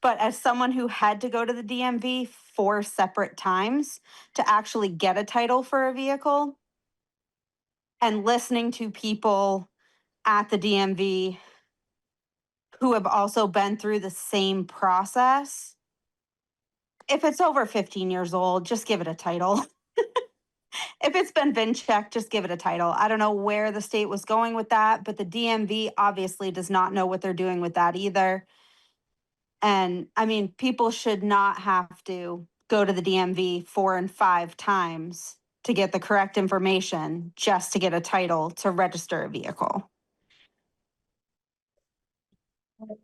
But as someone who had to go to the DMV 4 separate times to actually get a title for a vehicle, and listening to people at the DMV who have also been through the same process, if it's over 15 years old, just give it a title. If it's been VIN checked, just give it a title. I don't know where the state was going with that, but the DMV obviously does not know what they're doing with that either. And I mean, people should not have to go to the DMV 4 and 5 times to get the correct information just to get a title to register a vehicle.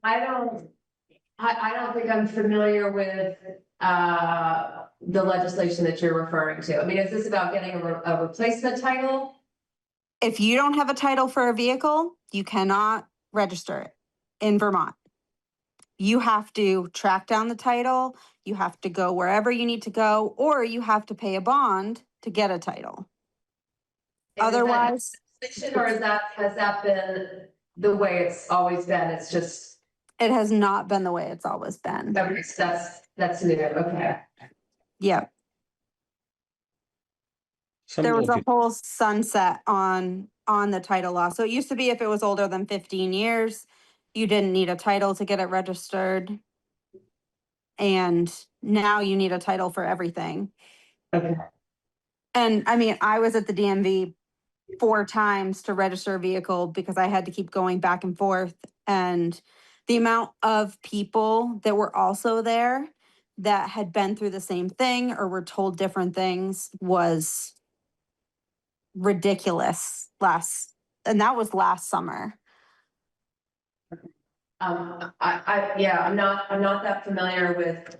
I don't think I'm familiar with the legislation that you're referring to. I mean, is this about getting a replacement title? If you don't have a title for a vehicle, you cannot register it in Vermont. You have to track down the title, you have to go wherever you need to go, or you have to pay a bond to get a title. Otherwise, Or has that been the way it's always been? It's just. it has not been the way it's always been. Okay, so that's new, okay. Yeah. There was a whole sunset on the title law. So it used to be if it was older than 15 years, you didn't need a title to get it registered. And now you need a title for everything. Okay. And I mean, I was at the DMV 4 times to register a vehicle because I had to keep going back and forth. And the amount of people that were also there that had been through the same thing or were told different things was ridiculous and that was last summer. I'm not that familiar with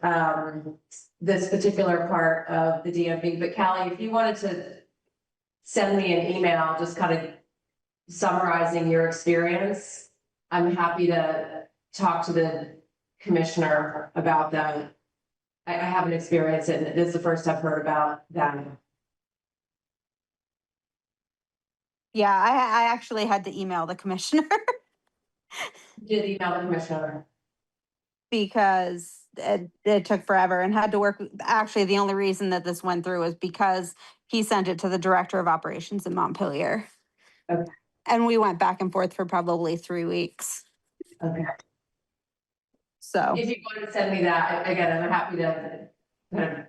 this particular part of the DMV, but Callie, if you wanted to send me an email, just kind of summarizing your experience, I'm happy to talk to the commissioner about that. I haven't experienced it, and this is the first I've heard about that. Yeah, I actually had to email the commissioner Did email the commissioner. because it took forever and had to work. Actually, the only reason that this went through is because he sent it to the director of operations in Montpelier. Okay. And we went back and forth for probably 3 weeks. Okay. So If you wanted to send me that, again, I'm happy to kind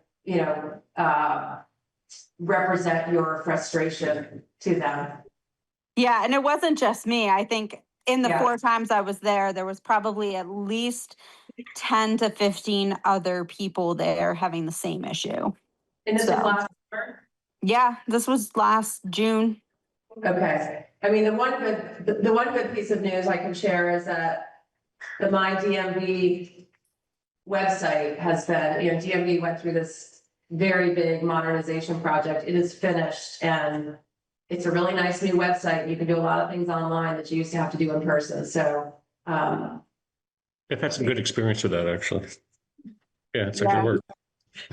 of, represent your frustration to them. yeah, and it wasn't just me. I think in the Yeah. 4 times I was there was probably at least 10 to 15 other people there having the same issue. And this So. is last summer? Yeah, this was last June. Okay, I mean, the one good piece of news I can share is that the My DMV website has been, DMV went through this very big modernization project. It is finished and it's a really nice new website. You can do a lot of things online that you used to have to do in person. So, I've had some good experience with that, actually. Yeah, it's not gonna Yeah. work.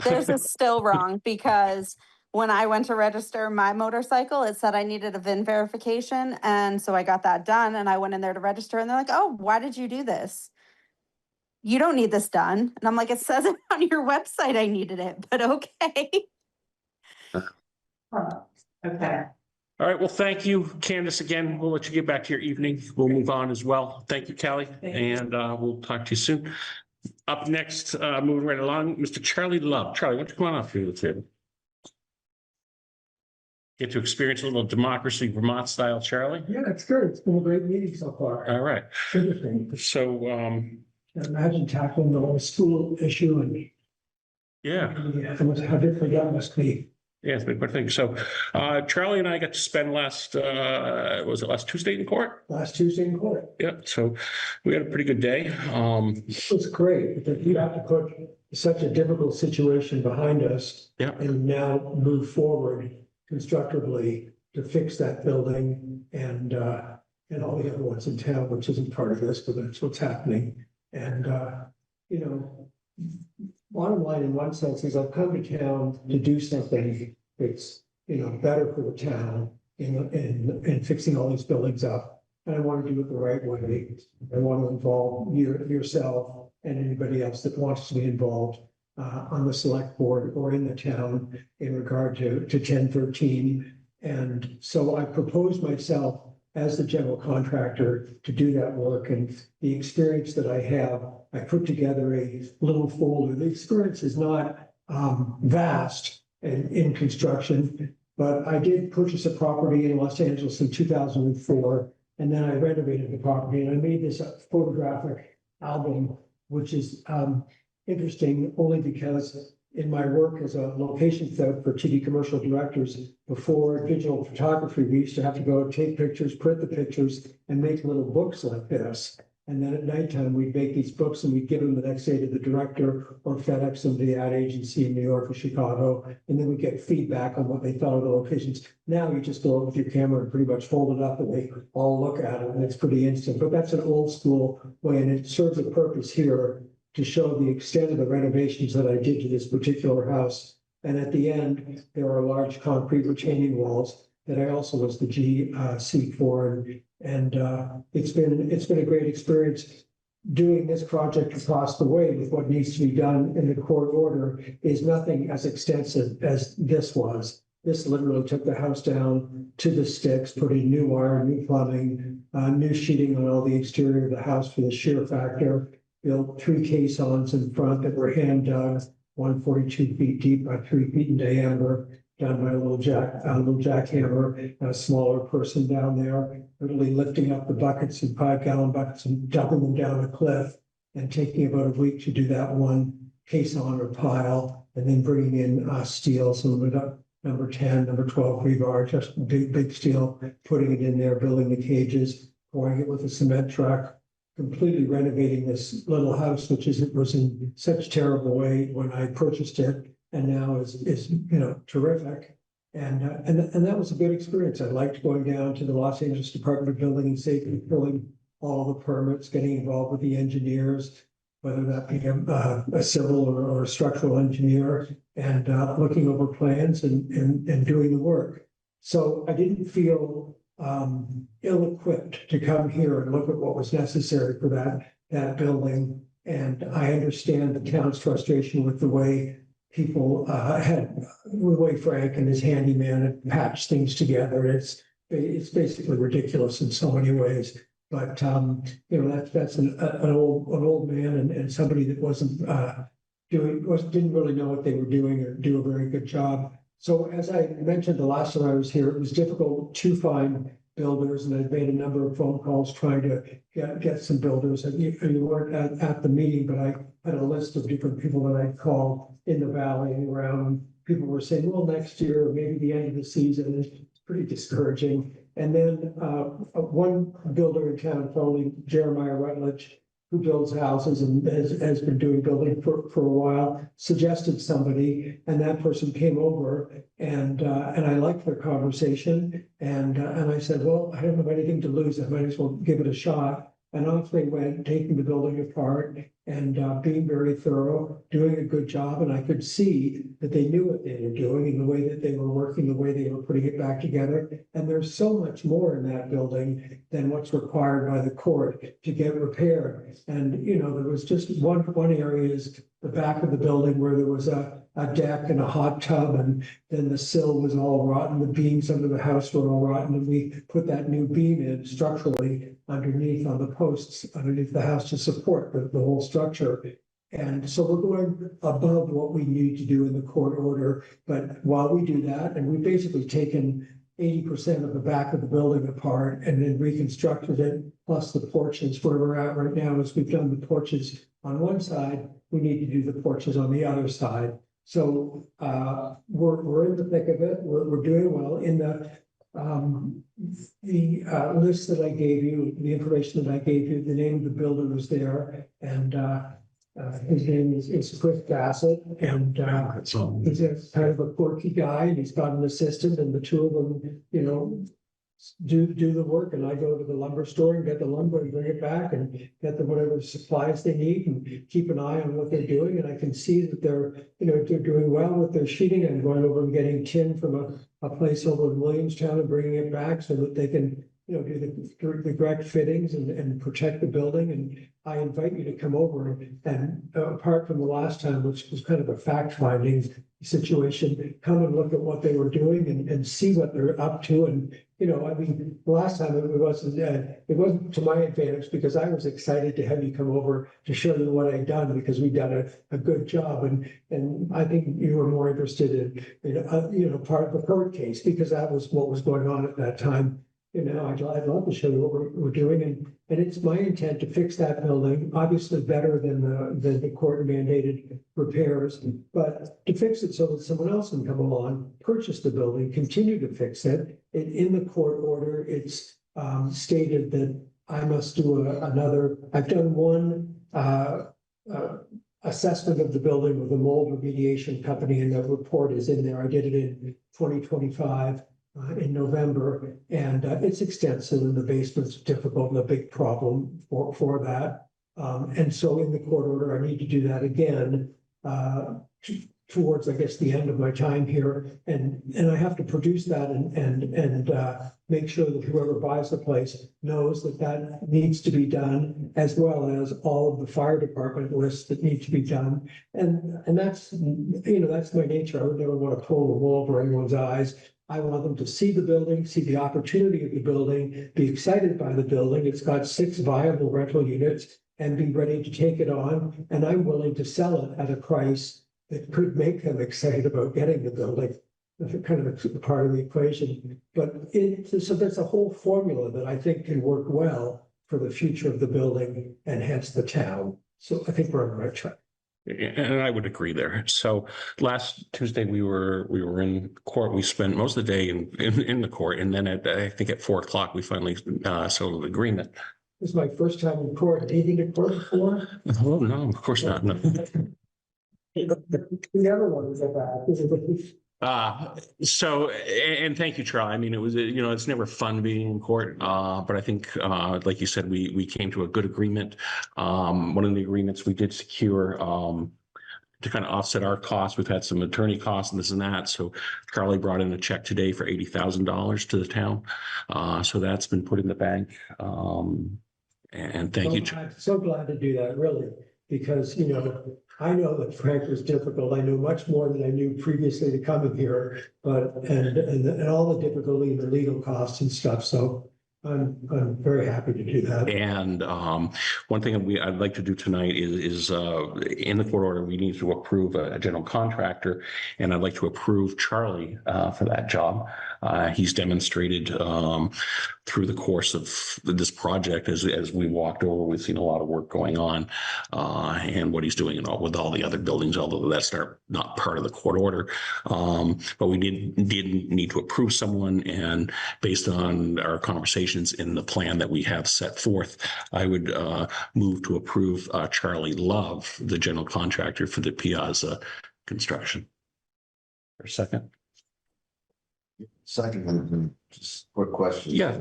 Theirs is still wrong because when I went to register my motorcycle, it said I needed a VIN verification. And so I got that done and I went in there to register and they're like, oh, why did you do this? You don't need this done. And I'm like, it says it on your website I needed it, but okay. Okay. All right, well, thank you, Candace, again. We'll let you get back to your evening. We'll move on as well. Thank you, Callie, Thank you. and we'll talk to you soon. Up next, moving right along, Mr. Charlie Love. Charlie, why don't you come on up here to the table? Get to experience a little democracy Vermont style, Charlie. Yeah, it's good. It's been a great meeting so far. All right, Interesting. so, Imagine tackling the whole school issue and yeah. how different that must be. Yeah, it's been quite a thing. So, Charlie and I got to spend last last Tuesday in court? Last Tuesday in court. Yeah, so we had a pretty good day. It was great, but you have to put such a difficult situation behind us. Yeah. And now move forward constructively to fix that building and all the other ones in town, which isn't part of this, but that's what's happening. And, you know, bottom line in one sense is I've come to town to do something that's, you know, better for the town in fixing all these buildings up. And I want to do it the right way. I want to involve yourself and anybody else that wants to be involved on the select board or in the town in regard to 1013. And so I proposed myself as the general contractor to do that work, and the experience that I have, I put together a little folder. The experience is not vast in construction, but I did purchase a property in Los Angeles in 2004, and then I renovated the property, and I made this photographic album, which is interesting only because in my work as a location scout for TV commercial directors, before digital photography, we used to have to go take pictures, print the pictures, and make little books like this. And then at nighttime, we'd make these books and we'd give them the next day to the director or FedEx them to the ad agency in New York or Chicago. And then we get feedback on what they thought of the locations. Now you just go with your camera and pretty much hold it up and they all look at it and it's pretty instant. But that's an old school way, and it serves a purpose here to show the extent of the renovations that I did to this particular house. And at the end, there are large concrete retaining walls that I also was the GC for. And it's been a great experience. Doing this project across the way with what needs to be done in the court order is nothing as extensive as this was. This literally took the house down to the sticks, putting new wire, new plumbing, new sheeting on all the exterior of the house for the shear factor. Built 3 caissons in front that were hand dug, 142 feet deep by 3 feet in diameter, done by a little jackhammer, and a smaller person down there, literally lifting up the buckets and 5-gallon buckets and dumping them down a cliff, and taking about a week to do that one caisson or pile, and then bringing in steel, so number 10, number 12 rebar, just big steel, putting it in there, building the cages, pouring it with a cement truck, completely renovating this little house, which was in such terrible way when I purchased it, and now is terrific. And that was a good experience. I liked going down to the Los Angeles Department of Building and Safety, filling all the permits, getting involved with the engineers, whether that be a civil or a structural engineer, and looking over plans and doing the work. So I didn't feel ill-equipped to come here and look at what was necessary for that building. And I understand the town's frustration with the way people the way Frank and his handyman had patched things together. It's basically ridiculous in so many ways. But that's an old man and somebody that didn't really know what they were doing or do a very good job. So as I mentioned the last time I was here, it was difficult to find builders, and I've made a number of phone calls trying to get some builders. And you weren't at the meeting, but I had a list of different people that I'd called in the valley and around. People were saying, well, next year, or maybe the end of the season. It's pretty discouraging. And then one builder in town, probably Jeremiah Rutledge, who builds houses and has been doing building for a while, suggested somebody, and that person came over, and I liked their conversation, and I said, well, I don't have anything to lose, I might as well give it a shot. And off they went, taking the building apart and being very thorough, doing a good job. And I could see that they knew what they were doing and the way that they were working, the way they were putting it back together. And there's so much more in that building than what's required by the court to get repaired. And, you know, there was just one area is the back of the building where there was a deck and a hot tub, and then the sill was all rotten, the beams under the house were all rotten, and we put that new beam in structurally underneath on the posts underneath the house to support the whole structure. And so we're going above what we need to do in the court order. But while we do that, and we've basically taken 80% of the back of the building apart and then reconstructed it, plus the porches. Where we're at right now is we've done the porches on one side, we need to do the porches on the other side. So we're in the thick of it. We're doing well. In the list that I gave you, the information that I gave you, the name of the builder was there, and his name is Chris Bassett, and That's all. he's a kind of a quirky guy, and he's got an assistant, and the two of them, you know, do the work, and I go to the lumber store and get the lumber and bring it back and get them whatever supplies they need and keep an eye on what they're doing. And I can see that they're, you know, they're doing well with their sheeting. I'm going over and getting tin from a place over in Williamstown and bringing it back so that they can, you know, do the correct fittings and protect the building. And I invite you to come over and apart from the last time, which was kind of a fact finding situation, come and look at what they were doing and see what they're up to. And, you know, I mean, the last time it wasn't to my advantage because I was excited to have you come over to show you what I'd done because we'd done a good job. And I think you were more interested in you know, part of the court case because that was what was going on at that time. You know, I'd love to show you what we're doing, and it's my intent to fix that building, obviously better than the court mandated repairs, but to fix it so that someone else can come along, purchase the building, continue to fix it. In the court order, it's stated that I must do another. I've done one assessment of the building with a mold remediation company, and the report is in there. I did it in 2025. In November, and it's extensive, and the basement's difficult and a big problem for that. And so in the court order, I need to do that again towards, I guess, the end of my time here, and I have to produce that and make sure that whoever buys the place knows that that needs to be done, as well as all of the fire department lists that need to be done. And that's, you know, that's my nature. I would never want to pull the wool over anyone's eyes. I want them to see the building, see the opportunity of the building, be excited by the building. It's got 6 viable rental units and be ready to take it on. And I'm willing to sell it at a price that could make them excited about getting the building. That's kind of a part of the equation. But so there's a whole formula that I think can work well for the future of the building and hence the town. So I think we're on the right track. And I would agree there. So last Tuesday, we were in court. We spent most of the day in the court. And then I think at 4 o'clock, we finally settled an agreement. This is my first time in court. Have you been to court before? Oh, no, of course not. No. The other one is about. So, and thank you, Charlie. I mean, it was, you know, it's never fun being in court. But I think, like you said, we came to a good agreement. One of the agreements we did secure, to kind of offset our costs. We've had some attorney costs and this and that. So Charlie brought in a check today for $80,000 to the town. So that's been put in the bank. And thank you. So glad to do that, really, because, you know, I know that Frank was difficult. I know much more than I knew previously to coming here, but and all the difficulty and the legal costs and stuff. So I'm very happy to do that. And one thing I'd like to do tonight is in the court order, we need to approve a general contractor, and I'd like to approve Charlie for that job. He's demonstrated through the course of this project as we walked over, we've seen a lot of work going on and what he's doing with all the other buildings, although that's not part of the court order. But we did need to approve someone, and based on our conversations in the plan that we have set forth, I would move to approve Charlie Love, the general contractor for the Piazza construction. For a second. Second, just quick question. Yeah.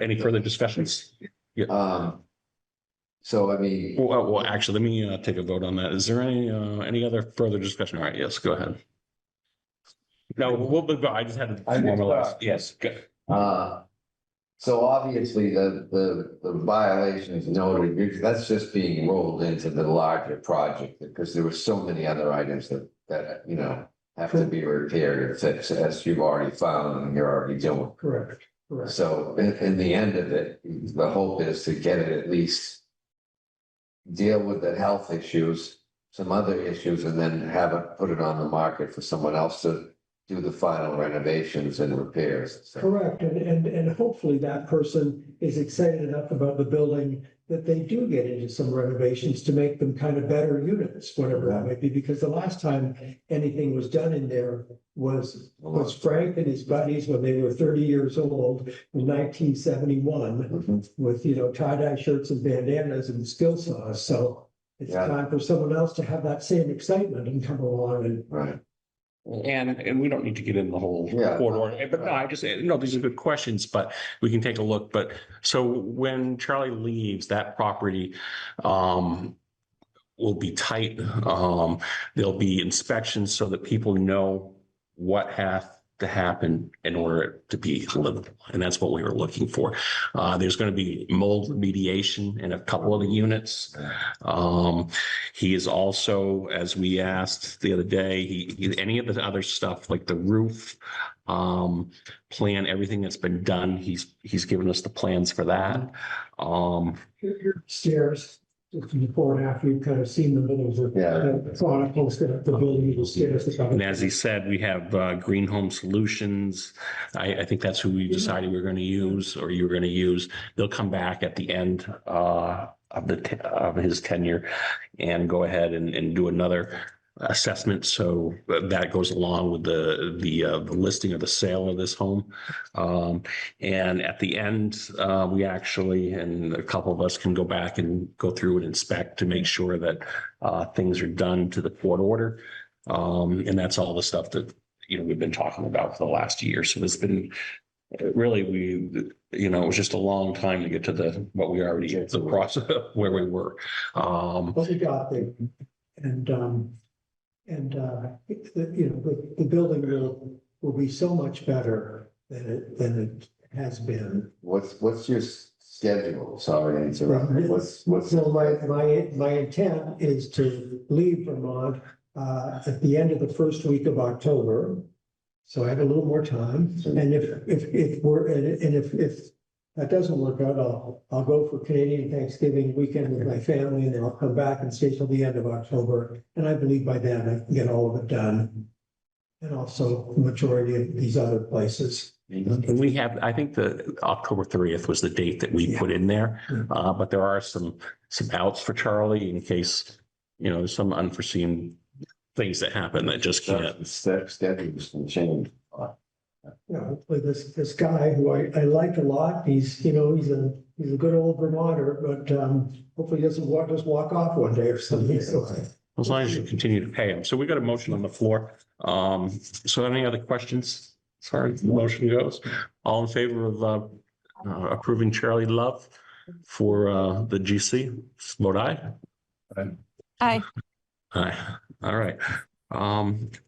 Any further discussions? Yeah. So, I mean, Well, actually, let me take a vote on that. Is there any other further discussion? All right, yes, go ahead. No, I just had to I just formalize. thought- Yes, good. so obviously the violations noted, because that's just being rolled into the larger project, because there were so many other items that, you know, have to be repaired and fixed, as you've already found and you're already doing. Correct, correct. So in the end of it, the hope is to get it at least deal with the health issues, some other issues, and then have it, put it on the market for someone else to do the final renovations and repairs. So, Correct, and hopefully that person is excited enough about the building that they do get into some renovations to make them kind of better units, whatever that might be, because the last time anything was done in there was Frank and his buddies when they were 30 years old in 1971 mhm. with, you know, tie-dye shirts and bandanas and skill saws, so it's Yeah. time for someone else to have that same excitement and come along and Right. And we don't need to get in the whole Yeah. corridor, but no, I just, no, these are good questions, but we can take a look. But so when Charlie leaves, that property will be tight. There'll be inspections so that people know what has to happen in order to be livable. And that's what we were looking for. There's going to be mold remediation in a couple of the units. He is also, as we asked the other day, any of the other stuff like the roof, plan, everything that's been done, he's given us the plans for that. your stairs, just before and after you've kind of seen them, but those are Yeah. chronicles that the building, the stairs. And as he said, we have Green Home Solutions. I think that's who we decided we are going to use, or you were going to use. They'll come back at the end of his tenure and go ahead and do another assessment. So that goes along with the listing of the sale of this home. And at the end, we actually, and a couple of us can go back and go through and inspect to make sure that things are done to the court order. And that's all the stuff that, you know, we've been talking about for the last year. So it's been really, it was just a long time to get to what we already, the process where we were. What we got there. The building will be so much better than it has been. What's your schedule? Sorry to interrupt. What's So my intent is to leave Vermont at the end of the first week of October. So I have a little more time, and if that doesn't work out, I'll go for Canadian Thanksgiving weekend with my family, and then I'll come back and stay till the end of October. And I believe by then I can get all of it done. And also the majority of these other places. And we have, I think the October 30th was the date that we put in there. But there are some outs for Charlie in case, there's some unforeseen things that happen that just can't. schedules can change? Hopefully this guy who I like a lot, he's a good old Vermonter, but hopefully he doesn't just walk off one day or something. So, As long as you continue to pay him. So we got a motion on the floor. So any other questions as far as the motion goes? All in favor of approving Charlie Love for the GC? Vote aye. Aye. Aye. All right.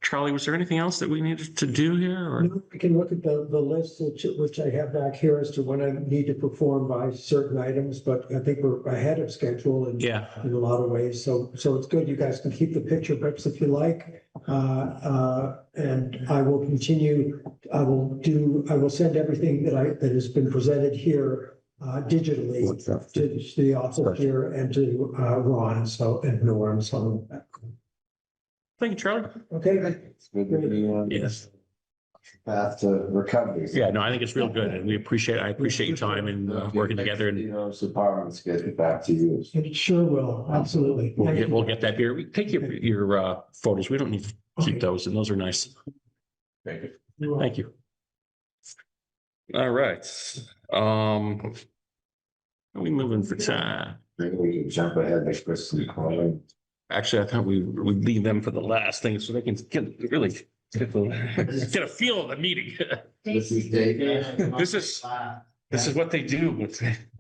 Charlie, was there anything else that we needed to do here or? we can look at the list which I have back here as to when I need to perform by certain items, but I think we're ahead of schedule and Yeah. in a lot of ways. So it's good. You guys can keep the picture books if you like. And I will continue. I will send everything that has been presented here digitally to the office here and to Ron and Norm. So Thank you, Charlie. okay. It's good to be on Yes. path to recovery. Yeah, no, I think it's real good and I appreciate your time and working together and Those departments get back to you. It sure will. Absolutely. we'll get that beer. Take your photos. We don't need to keep those and those are nice. Thank you. Thank you. All right. Are we moving for time? Maybe we can jump ahead to Kristen calling. Actually, I thought we would leave them for the last thing so they can get a feel of the meeting. This is Dave. This is This is what they do.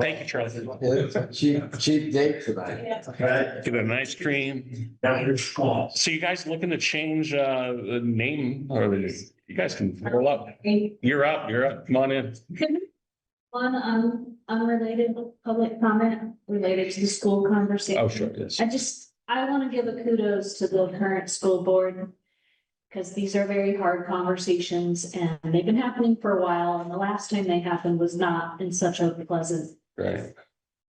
Thank you, Charlie. Cheap date tonight. Right. Get an ice cream. Now you're small. So you guys looking to change the name or you guys can roll up? You're up. Come on in. One unrelated public comment related to the school conversation. Oh, sure, yes. I want to give a kudos to the current school board. Because these are very hard conversations and they've been happening for a while. And the last time they happened was not in such a pleasant, Right.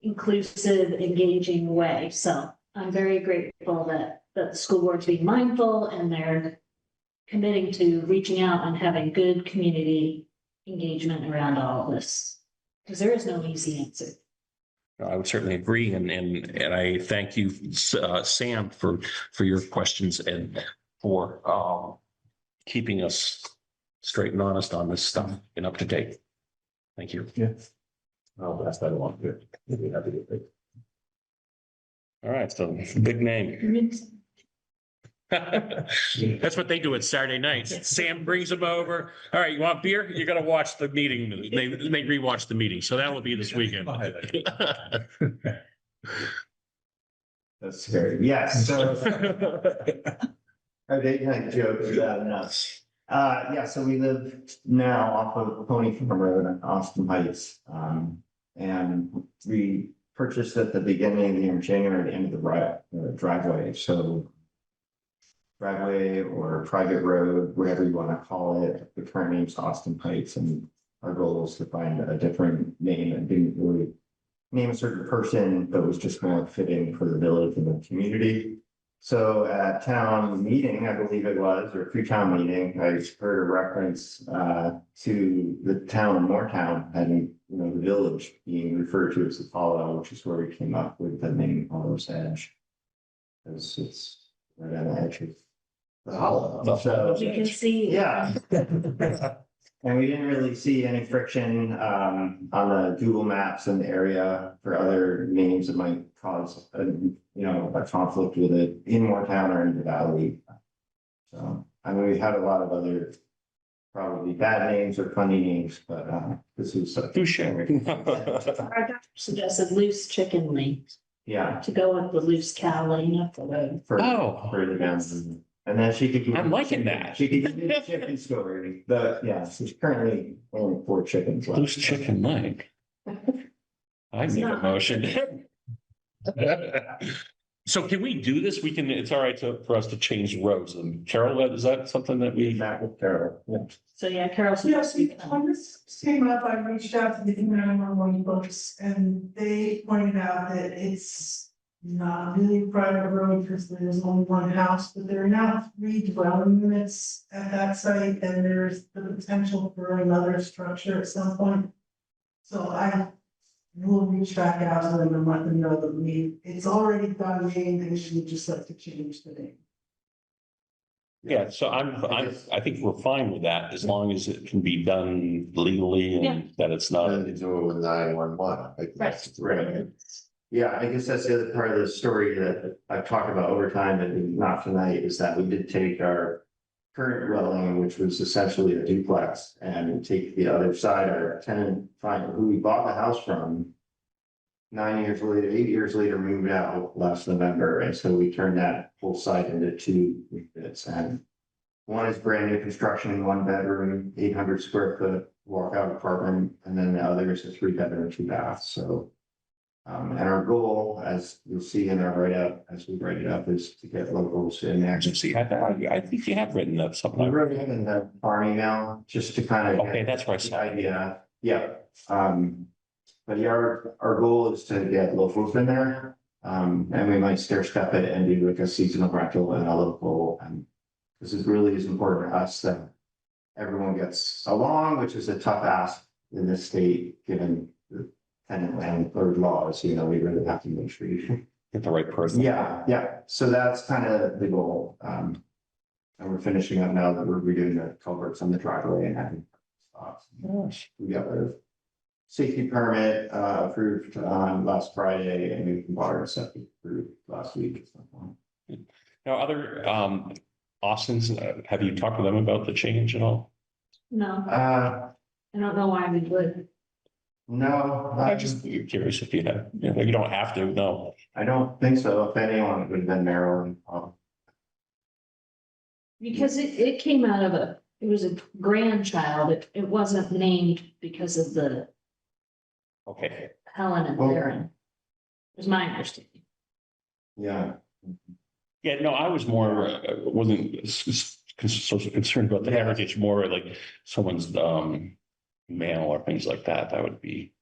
inclusive, engaging way. So I'm very grateful that the school board's being mindful and they're committing to reaching out and having good community engagement around all of this. Because there is no easy answer. I would certainly agree. And I thank you, Sam, for your questions and for keeping us straight and honest on this stuff and up to date. Thank you. Yeah. I'll pass that along. Good. Maybe happy to take. All right, so big name. That's what they do at Saturday nights. Sam brings them over. All right, you want beer? You gotta watch the meeting. They rewatch the meeting, so that will be this weekend. That's scary. Yes, so. Our date night joke is bad enough. Yeah, so we live now off of Pony Farm Road in Austin Heights. And we purchased at the beginning of the year, January, the end of the driveway, so. Driveway or private road, whatever you want to call it, the current name's Austin Heights, and our goal is to find a different name and didn't really name a certain person, but was just more fitting for the village and the community. So at town meeting, I believe it was, or pre-town meeting, I heard a reference to the town of Moretown and, the village being referred to as the Hollow, which is where we came up with the name Hollow's Edge. Because it's right on the edge of the Hollow. So, You can see. yeah. And we didn't really see any friction on the Google Maps in the area for other names that might cause a conflict with it in Moretown or in the valley. So, I mean, we had a lot of other probably bad names or funny names, but this was Do share. Our doctor suggested loose chicken lane yeah, to go with the loose cow lane up the road. Oh. further down. And then she could. give I'm you liking chicken- that. She could give you the chicken story, but yeah, she's currently only 4 chickens left. Loose chicken leg. I make a motion. So can we do this? It's all right for us to change roads. And Carol, is that something that we? Back with Carol, yeah. So yeah, Carol Yes, suggested. when this came up, I reached out to the 911 folks and they pointed out that it's not really a private road because there's only one house, but there are now 3 dwelling units at that site and there's the potential for another structure at some point. So I will reach back out to them and let them know that it's already done, they should just like to change the name. Yeah, so I think we're fine with that as long as it can be done legally and that it's not. Then you do it with 911. I think that's Right. Yeah, I guess that's the other part of the story that I've talked about over time and not tonight is that we did take our current dwelling, which was essentially a duplex, and take the other side, our tenant, who we bought the house from. 8 years later, moved out last November, and so we turned that whole site into 2 units, and one is brand new construction, 1 bedroom, 800 square foot walkout apartment, and then the other is a 3-bedroom, 2 bath, so. And our goal, as you'll see in our write-up, as we write it up, is to get locals in there. See, I think you have written up We something. wrote it in the farm email, just to kind of. Okay, that's where I The saw it. idea, yeah, but yeah, our goal is to get locals in there. And we might stair step it and do like a seasonal rental and a local, and this really is important to us that everyone gets along, which is a tough ask in this state, given the tenant landlord laws, we really have to make sure you. Get the right person. Yeah, so that's kind of the goal. And we're finishing up now that we're redoing the culverts on the driveway and having spots. We got a safety permit approved on last Friday and we water and septic approved last week at some point. Now, other Austins, have you talked to them about the change at all? No, Uh, I don't know why we would. No, I just curious if you have, you don't have to, no. I don't think so. If anyone, it would have been Maryland. Because it came out of it was a grandchild, it wasn't named because of the Okay, Helen and Well- Darren. Was my understanding. Yeah. yeah, no, I was more, wasn't so concerned about the Yeah. heritage, more like someone's, mail or things like that, that would be.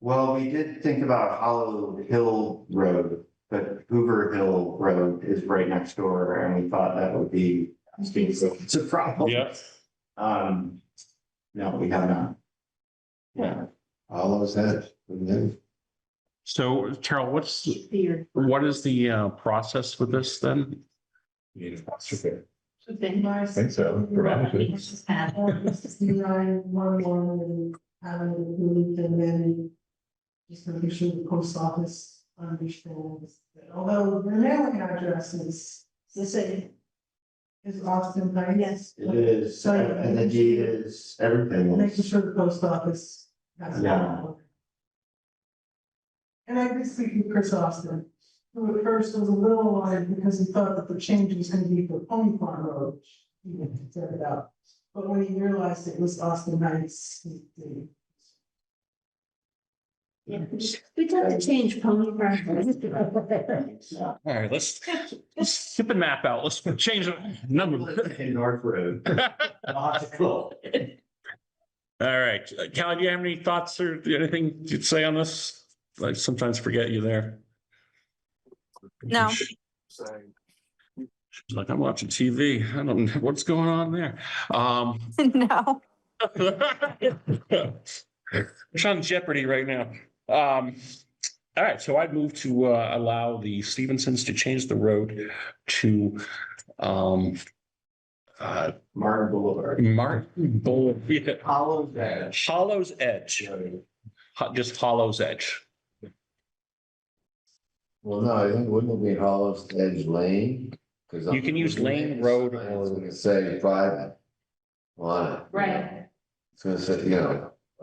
Well, we did think about Hollow Hill Road, but Hoover Hill Road is right next door, and we thought that would be. It's a problem. Yeah. No, we have not. Yeah. All of that. So Carol, what is the process with this then? You need a foster care. I think so, dramatically. This is D9 111 and having it moved and then just making sure the post office understands that although the mailing address is The same. Austin Heights. Yes. It is, and the deed is everything. Making sure the post office has. Yeah. And I did speak with Chris Austin, who at first was a little alarmed because he thought that the change was gonna be for Pony Farm Road. He had to set it out, but when he realized it was Austin Heights, he. Yeah, we'd have to change Pony Farm. All right, let's skip a map out. Let's change the number. North Road. All right, Callie, do you have any thoughts or anything you'd say on this? I sometimes forget you there. No. She's like, I'm watching TV. I don't know what's going on there. No. It's on Jeopardy right now. All right, so I'd move to allow the Stevensons to change the road to Martin Boulevard. Martin Boulevard. Hollow's Edge. Hollow's Edge. Just Hollow's Edge. Well, no, I think wouldn't it be Hollow's Edge Lane? Because You can use Lane, Road, I was gonna say private. On it. Right. It's gonna say,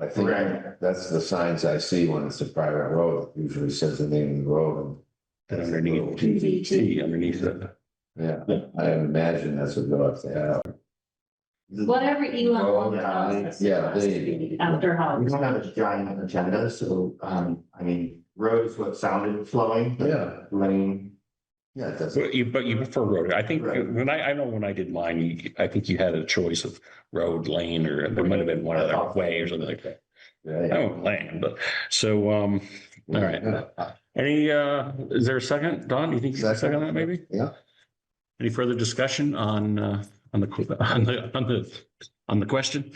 I think Right. that's the signs I see when it's a private road. It usually says the name of the road. and underneath PVT underneath it. Yeah, I imagine that's what they'll have to have. Whatever Elon Oh, tells us. yeah, there you go. After We Holly's. don't have a giant agenda, so, I mean, road is what sounded flowing. but Yeah. Lane, Yeah, that's. But you prefer road. I think Right. when I know when I did mine, I think you had a choice of road, lane, or there might have been one other way or something like that. Yeah, Oh, lane, but so, all right. Any, is there a second? Don, do you think you can second that maybe? Yeah. Any further discussion on the question?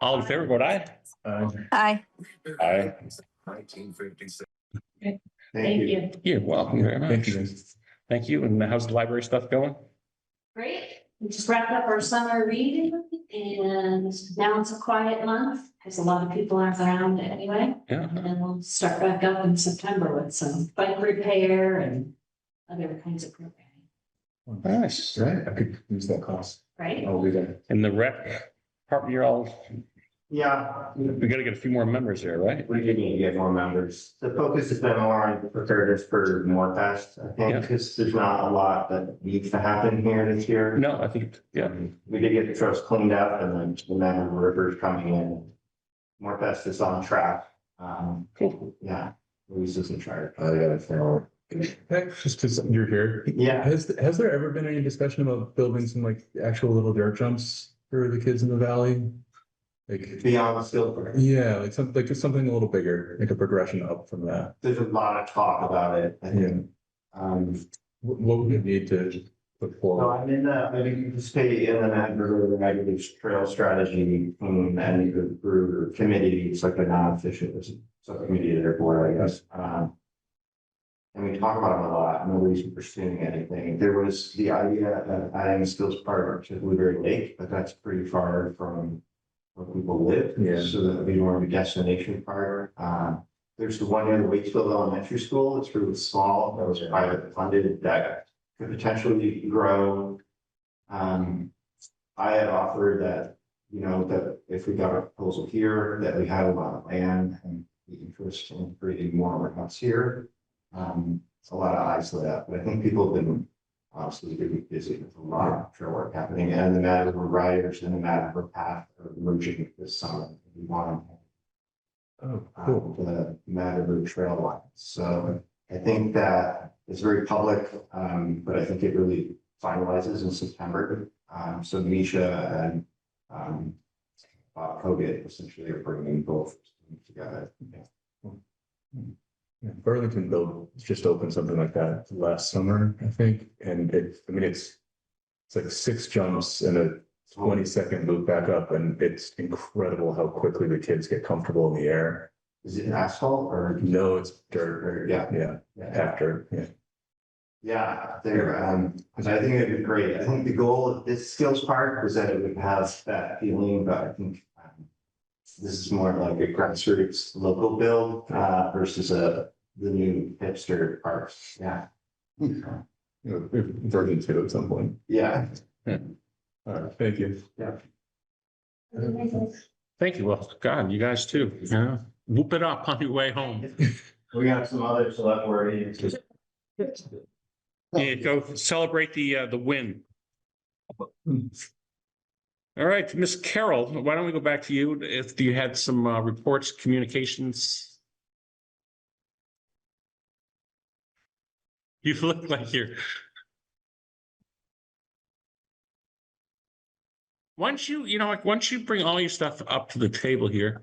All in favor, vote aye. Hi. Aye. Thank you. You're welcome very much. Thank you, guys. Thank you. And how's the library stuff going? Great. We just wrapped up our summer reading and now it's a quiet month because a lot of people aren't around anyway. Yeah. And then we'll start back up in September with some bike repair and other kinds of programming, Nice. Right, I could use that class. right? I'll do that. And the rec department, you're all, yeah, we gotta get a few more members there, right? we do need to get more members. The focus has been more on preparedness for Morefest, I Yeah. think, because there's not a lot that needs to happen here this year. No, I think, yeah. We did get the trails cleaned up and then the Manor River's coming in. Morefest is on track. Cool. Yeah, Louise is in charge. I gotta follow. Just because you're here. Yeah. Has there ever been any discussion about building some like actual little dirt jumps for the kids in the valley? Like, Beyond the skill part. yeah, like something a little bigger, like a progression up from that. There's a lot of talk about it, I think. What would it need to put So forward? I'm in the, I participate in the Manor River Trail Strategy team and the group committee, it's like a non-official subcommittee of their board, I guess. And we talk about them a lot, nobody's pursuing anything. There was the idea of adding a skills park to Blueberry Lake, but that's pretty far from where people live. Yeah. So that would be more of a destination park. There's the one near the Waitsfield Elementary School, it's really small, that was private funded, that could potentially grow. I had offered that you know, that if we got a proposal here, that we have a lot of land and the interest in creating more warehouse here. It's a lot of eyes lit up, but I think people have been obviously really busy with a lot of trail work happening, and the Matador Riders and the Matador Path are merging this summer. We want Oh, cool. the Matador Trail line. So I think that it's very public, but I think it really finalizes in September. So Misha and Bob Kogut essentially are bringing both together. Yeah, Burlington Build just opened something like that last summer, I think, and it's like 6 jumps and a 20-second loop back up, and it's incredible how quickly the kids get comfortable in the air. Is it asphalt or? No, it's dirt. Yeah. After, yeah. Yeah, there, I think it'd be great. I think the goal of this skills park was that it would have that feeling, but I think this is more like a grassroots local build, versus the new hipster parks. Yeah. You know, version 2 at some point. Yeah. All right, thank you. Thank you. Well, God, you guys too, yeah, whoop it up on your way home. We have some other select board meetings. Yeah, go celebrate the win. All right, Miss Carol, why don't we go back to you? If you had some reports, communications. You look like you're. Once you bring all your stuff up to the table here.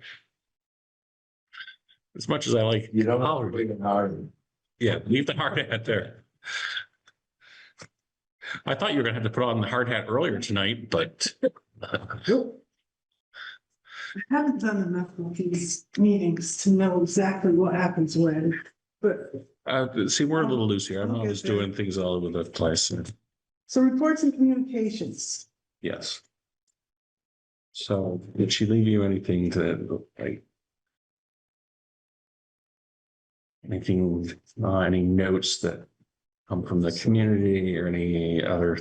As much as I like. You don't have to bring it hard. Yeah, leave the hard hat there. I thought you were gonna have to put on the hard hat earlier tonight, but. I haven't done enough of these meetings to know exactly what happens when, but See, we're a little loose here. I'm always doing things all over the place. so reports and communications. Yes. So did she leave you anything to like? Anything, any notes that come from the community or any other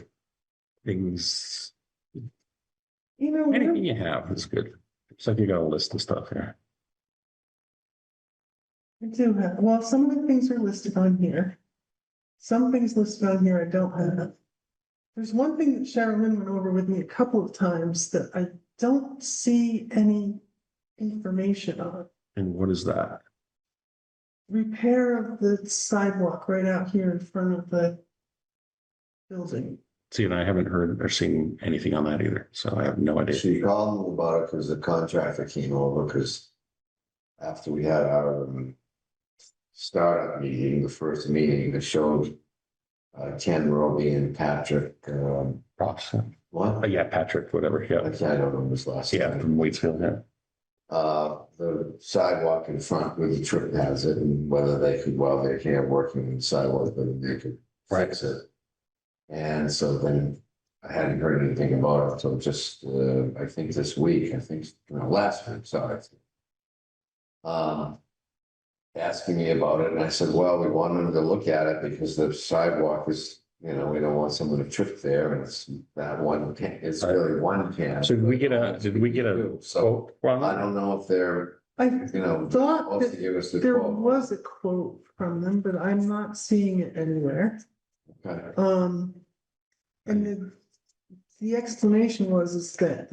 things? You know, Anything you have is good. It's like you got a list of stuff here. I do have, well, some of the things are listed on here. Some things listed on here I don't have. There's one thing that Sherilyn went over with me a couple of times that I don't see any information on. And what is that? Repair of the sidewalk right out here in front of the building. See, and I haven't heard or seen anything on that either, so I have no idea. She called me about it because the contractor came over, because after we had our startup meeting, the first meeting, it showed Ken Roby and Patrick, Props. what? Yeah, Patrick, whatever, I yeah, don't know his last yeah, name. from Waitsfield, yeah. The sidewalk in front where the trip has it, and whether they could, while they're here working on the sidewalk, whether they could fix it. And so then I hadn't heard anything about it until just, I think this week, last week, sorry. Asking me about it, and I said, well, we want them to look at it because the sidewalk is, we don't want someone to trip there, and it's that one, it's really one can. So did we get a So quote? I don't know if they're, I supposed thought to that give us the there quote. was a quote from them, but I'm not seeing it anywhere. Okay. And the explanation is that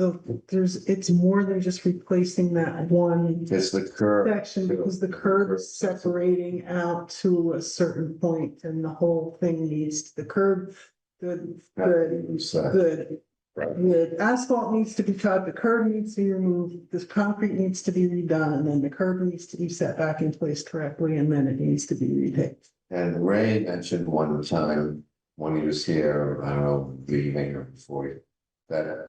it's more than just replacing that one It's the curve. section, because the curb is separating out to a certain point, and the whole thing needs, the curb, the asphalt needs to be cut, the curb needs to be removed, this concrete needs to be redone, and then the curb needs to be set back in place correctly, and then it needs to be repaved. And Ray mentioned one time when he was here, I don't know, leaving or before, that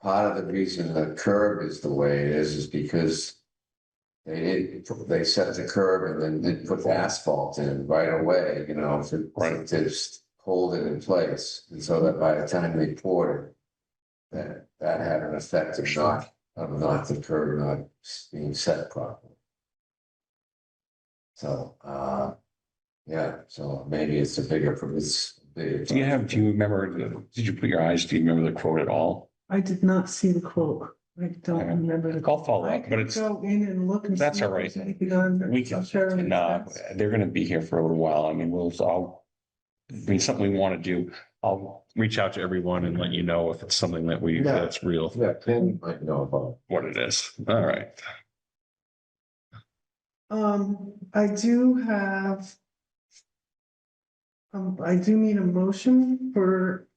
part of the reason the curb is the way it is because they set the curb and then they put the asphalt in right away, to just hold it in place. And so that by the time they poured it, that had an effect of not the curb not being set properly. So, yeah, so maybe it's a bigger. Do you remember, did you put your eyes, do you remember the quote at all? I did not see the quote. I don't Okay. remember the. I'll follow I up, but can it's, go in and look and. that's see all if right. there's anything on there. we can, Sharon, they're gonna be here for a little while. I mean, I mean, something we want to do. I'll reach out to everyone and let you know if it's something that Yeah. that's real, Yeah, Ken might know about. what it is. All right. I do have. I do need a motion for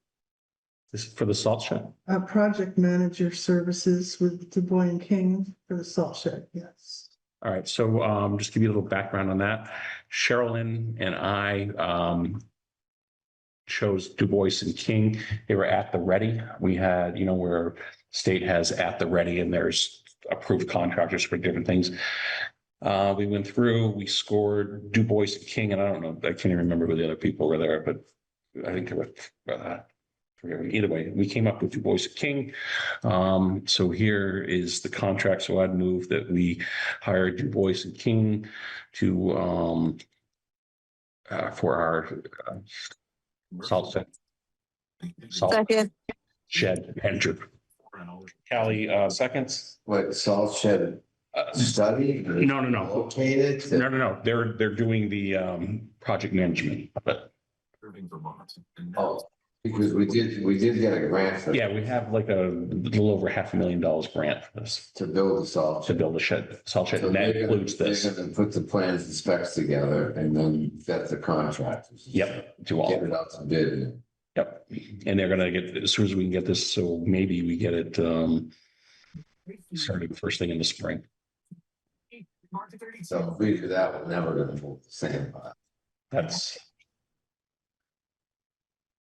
This is for the salt shed. project manager services with Du Bois and King for the salt shed, yes. All right, so just give you a little background on that. Sherilyn and I chose Du Bois and King. They were at the ready. We had, where state has at the ready and there's approved contractors for different things. We went through, we scored Du Bois and King, and I don't know, I can't even remember who the other people were there, but I think there were either way, we came up with Du Bois and King. So here is the contract. So I'd move that we hire Du Bois and King to for our salt Second. shed manager. Callie, seconds. What, salt shed study? No. Located? No. They're doing the project management, but Oh, because we did get a grant for. yeah, we have like a little over $500,000 grant for this To build the salt. to build a salt shed, So and that they're gonna- includes this. They're gonna put the plans and specs together and then vet the contractors. Yep, do all. Get it out to bid. Yep, and they're gonna get, as soon as we can get this, so maybe we get it started first thing in the spring. So if we do that, we're never gonna move the sand pot. That's.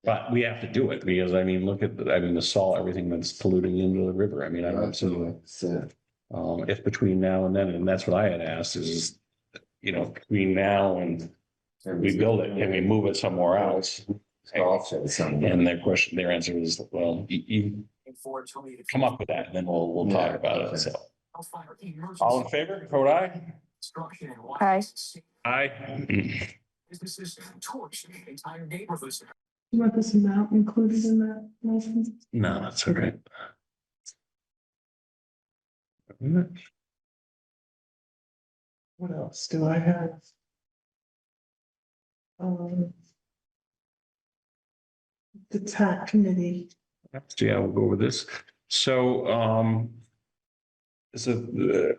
But we have to do it because I mean, look at, the salt, everything that's polluting into the river. I mean, I don't see. If between now and then, and that's what I had asked is, between now and we build it and we move it somewhere else. Salt shed somewhere. And their answer is, well, you come up with that and then we'll talk about it. So. All in favor, vote aye. Aye. Aye. You want this amount included in that motion? No, that's all right. What else do I have? The TAC committee. So yeah, we'll go over this. So it's the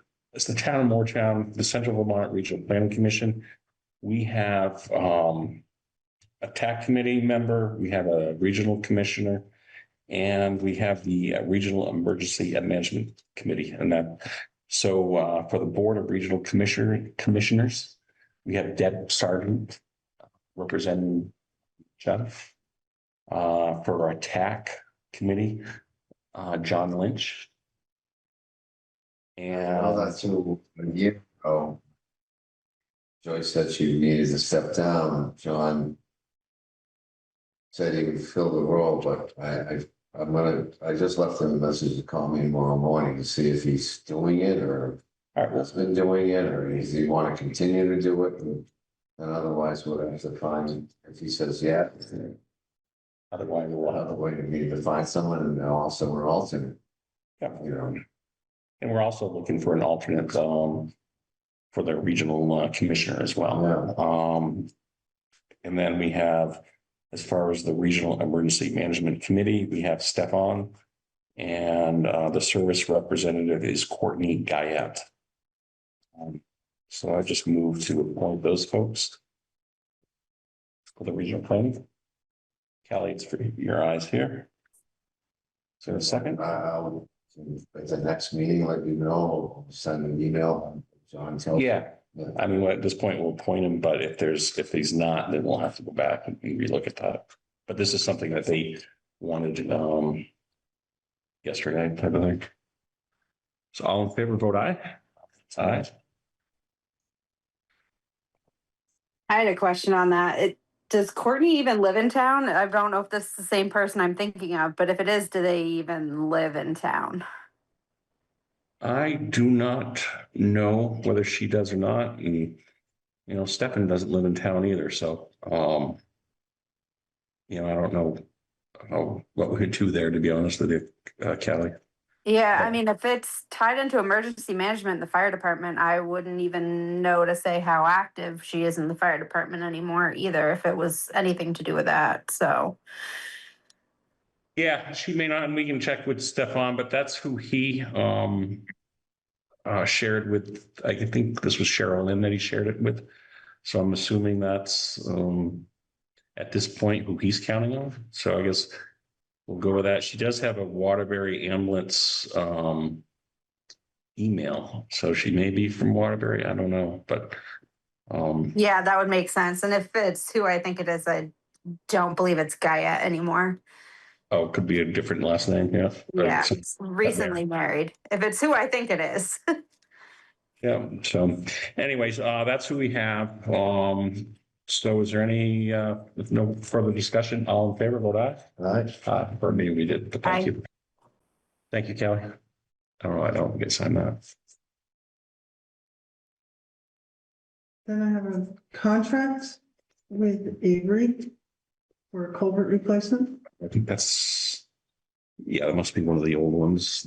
town of Moretown, the Central Vermont Regional Planning Commission. We have a TAC committee member, we have a regional commissioner, and we have the Regional Emergency Management Committee. And that, so for the Board of Regional Commissioners, we have Deb Sargent representing Jeff. For our TAC committee, John Lynch. Well, And that's a year ago. Joyce said she needed to step down. John said he would fill the role, but I just left him a message to call me tomorrow morning to see if he's doing it or all right, has been doing it, or does he want to continue to do it? And otherwise we'll have to find, if he says yeah, otherwise we'll have a way to need to find someone and also an alternate, yeah. you know. And we're also looking for an alternate for the regional commissioner as well. And then we have, as far as the Regional Emergency Management Committee, we have Stefan, and the service representative is Courtney Guyette. So I just moved to appoint those folks for the regional planning. Callie, it's for your eyes here. Is there a second? At the next meeting, let you know, send an email, John tells. Yeah, I mean, at this point, we'll appoint him, but if he's not, then we'll have to go back and relook at that. But this is something that they wanted yesterday, type of thing. So all in favor, vote aye. Aye. I had a question on that. Does Courtney even live in town? I don't know if this is the same person I'm thinking of, but if it is, do they even live in town? I do not know whether she does or not, and Stefan doesn't live in town either, so I don't know oh, what we could do there, to be honest with you, Kelly. Yeah, I But- mean, if it's tied into emergency management, in the fire department, I wouldn't even know to say how active she is in the fire department anymore either, if it was anything to do with that, so. Yeah, she may not, and we can check with Stefan, but that's who he shared with, I think this was Cheryl Lynn that he shared it with. So I'm assuming that's at this point who he's counting on. So I guess we'll go with that. She does have a Waterbury ambulance email, so she may be from Waterbury. I don't know, but Yeah, that would make sense. And if it's who I think it is, I don't believe it's Gaia anymore. oh, it could be a different last name. Yeah. Yeah, So- it's recently married. If it's who I think it is. Yeah, so anyways, that's who we have. So is there any, if no further discussion, all in favor, vote aye. Right? For me, we did, but thank Aye. you. Thank you, Kelly. I don't get signed that. Then I have a contract with Avery for a culvert replacement. I think that's, yeah, that must be one of the old ones.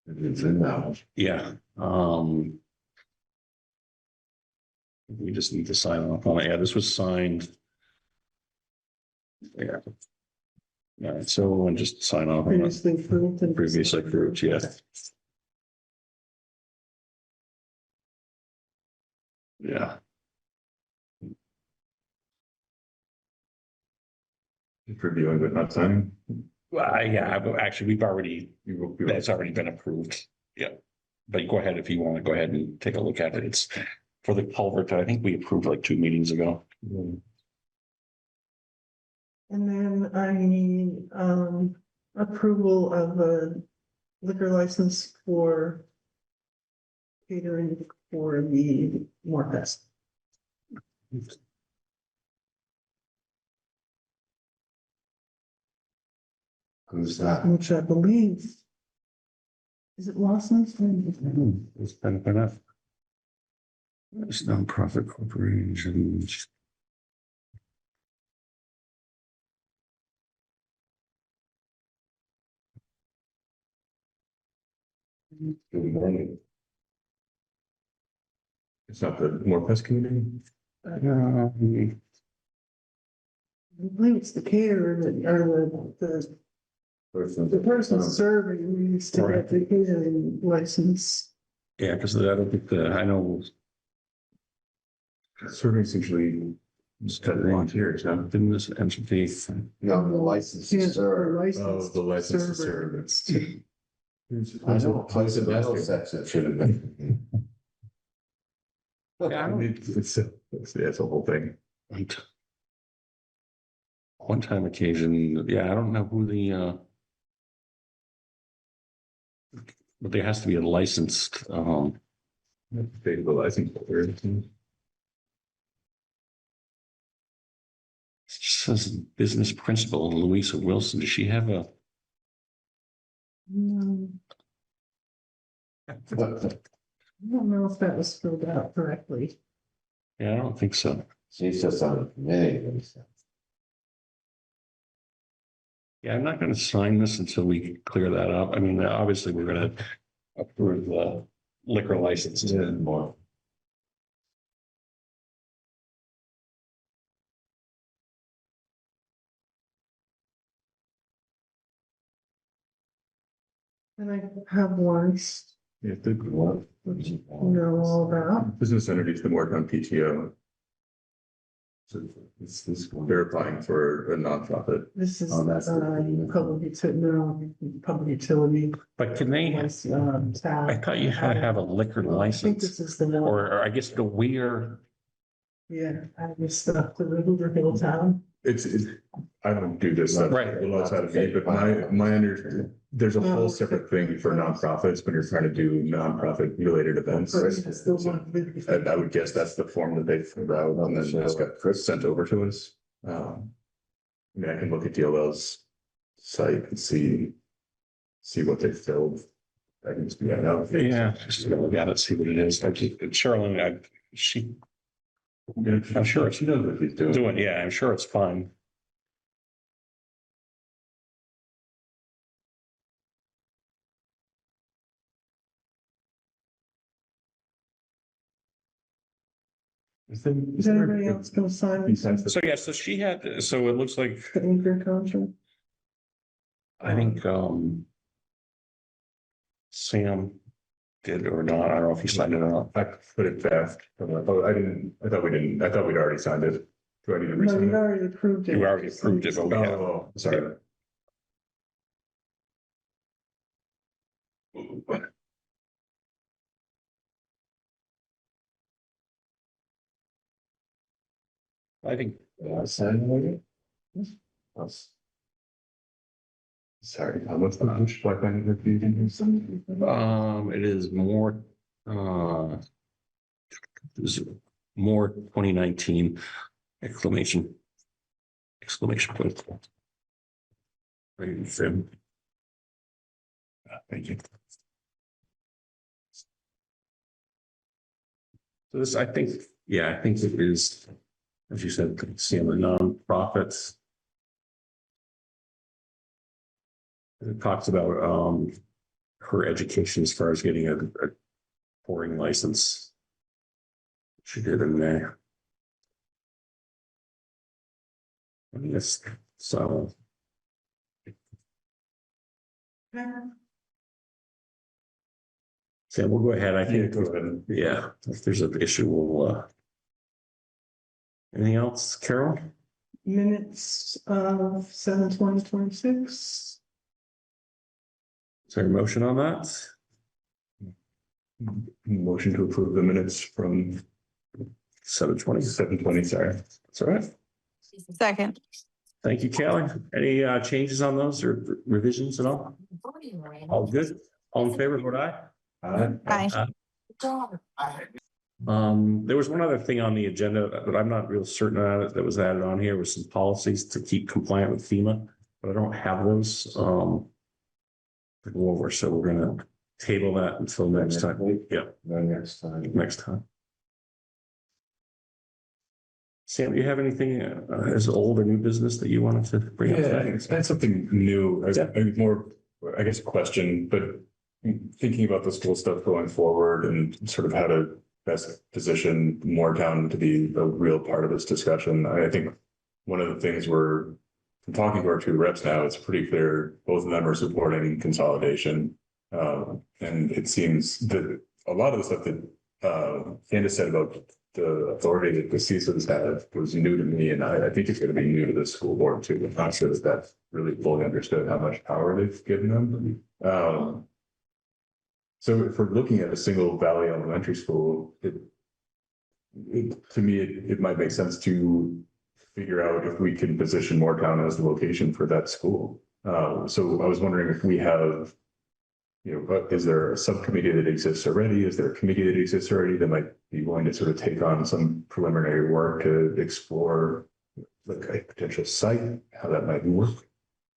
It's in now. Yeah, we just need to sign off on it. Yeah, this was signed. Yeah. Yeah, so we'll just sign off on it. Previously approved and. Previously approved, yes. Yeah. Reviewing but not signing. Well, yeah, actually, we've already, You- that's already been approved. Yeah. But go ahead if you want to go ahead and take a look at it. It's for the culvert. I think we approved like 2 meetings ago. And then I need, approval of a liquor license for catering for the Morfest, Who's that? which I believe. Is it Lawson's? It's been enough. It's nonprofit corporations. It's not the Morpeth community. I believe it's the caterer that, or the person serving needs to get the catering license. Yeah, because I don't think I know. Surveys usually just cut volunteers, huh? Didn't this entity? No, the license Yeah, is served. Oh, the license to serve. server. It's. I know, a place in Middlesex it should have been. Yeah, I don't- It's a whole thing. One time occasion, yeah, I don't know who the but there has to be a licensed, They the license holder. it says business principal Louisa Wilson. Does she have a? No, I don't know if that was filled out correctly. Yeah, I don't think so. She's just on the committee. Yeah, I'm not gonna sign this until we clear that up. I mean, obviously, we're gonna approve the liquor licenses and more. And I have warrants, Yeah, the which you know all about. business entities that work on PTO. So it's this, they're applying for a nonprofit. This is, Oh, that's the- public utility. But can they, I thought you had to have a liquor I think license, this is the one, or I guess the we're, yeah, I was stuck to the Hooverville town. It's, I don't do this stuff. Right. A lot out of me, but there's a whole separate thing for nonprofits when you're trying to do nonprofit related events. It's the one with- And I would guess that's the form that they filled out and then just got sent over to us. I mean, I can look at DLL's site and see what they filled. I can just be, I know. yeah, just gonna look at it, see what it is. Like Sherilyn, I'm sure she knows what she's doing. doing, yeah, I'm sure it's fine. Is there? Is anybody else gonna sign Besides the- So yeah, so she had, so it looks like, the anchor contract? I think, Sam did or not. I don't know if he signed it or not. I put it fast. Oh, I didn't, I thought we didn't, I thought we'd already signed it. Do I need to No, re-sign you've it? already approved it. You already approved it, but we have. Oh, sorry. I think, Sign later? Yes. Sorry, what's the push black line review? it is more, is more 2019 exclamation point. Right, Sam. Thank you. So this, I think, yeah, I think it is, as you said, seeing the nonprofits. It talks about her education as far as getting a pouring license. She did in May. Yes, so. Sam, we'll go ahead. I think, go ahead. yeah, if there's an issue, we'll, anything else, Carol? Minutes of 7/20/26. Is there a motion on that? Motion to approve the minutes from 7:20. 7:20, sorry. That's all right. Second. Thank you, Kelly. Any changes on those or revisions at all? All good? All in favor, vote aye. Aye. There was one other thing on the agenda, but I'm not real certain on it, that was added on here was some policies to keep compliant with FEMA, but I don't have those, to go over, so we're gonna table that until next time. Yeah, Next time. next time. Sam, do you have anything as old or new business that you wanted to bring up? Yeah, today? it's not something new, Yeah. more, I guess, question, but thinking about the school stuff going forward and sort of how to best position Moretown to be a real part of this discussion. I think one of the things from talking to our two reps now, it's pretty clear both of them are supporting consolidation. And it seems that a lot of the stuff that Candace said about the authority that the CISOs have was new to me, and I think it's going to be new to the school board too. I'm not sure that that's really fully understood how much power they've given them. So if we're looking at a single Valley Elementary School, to me, it might make sense to figure out if we can position Moretown as the location for that school. So I was wondering if we have, is there a subcommittee that exists already? Is there a committee that exists already that might be willing to sort of take on some preliminary work to explore like a potential site, how that might work?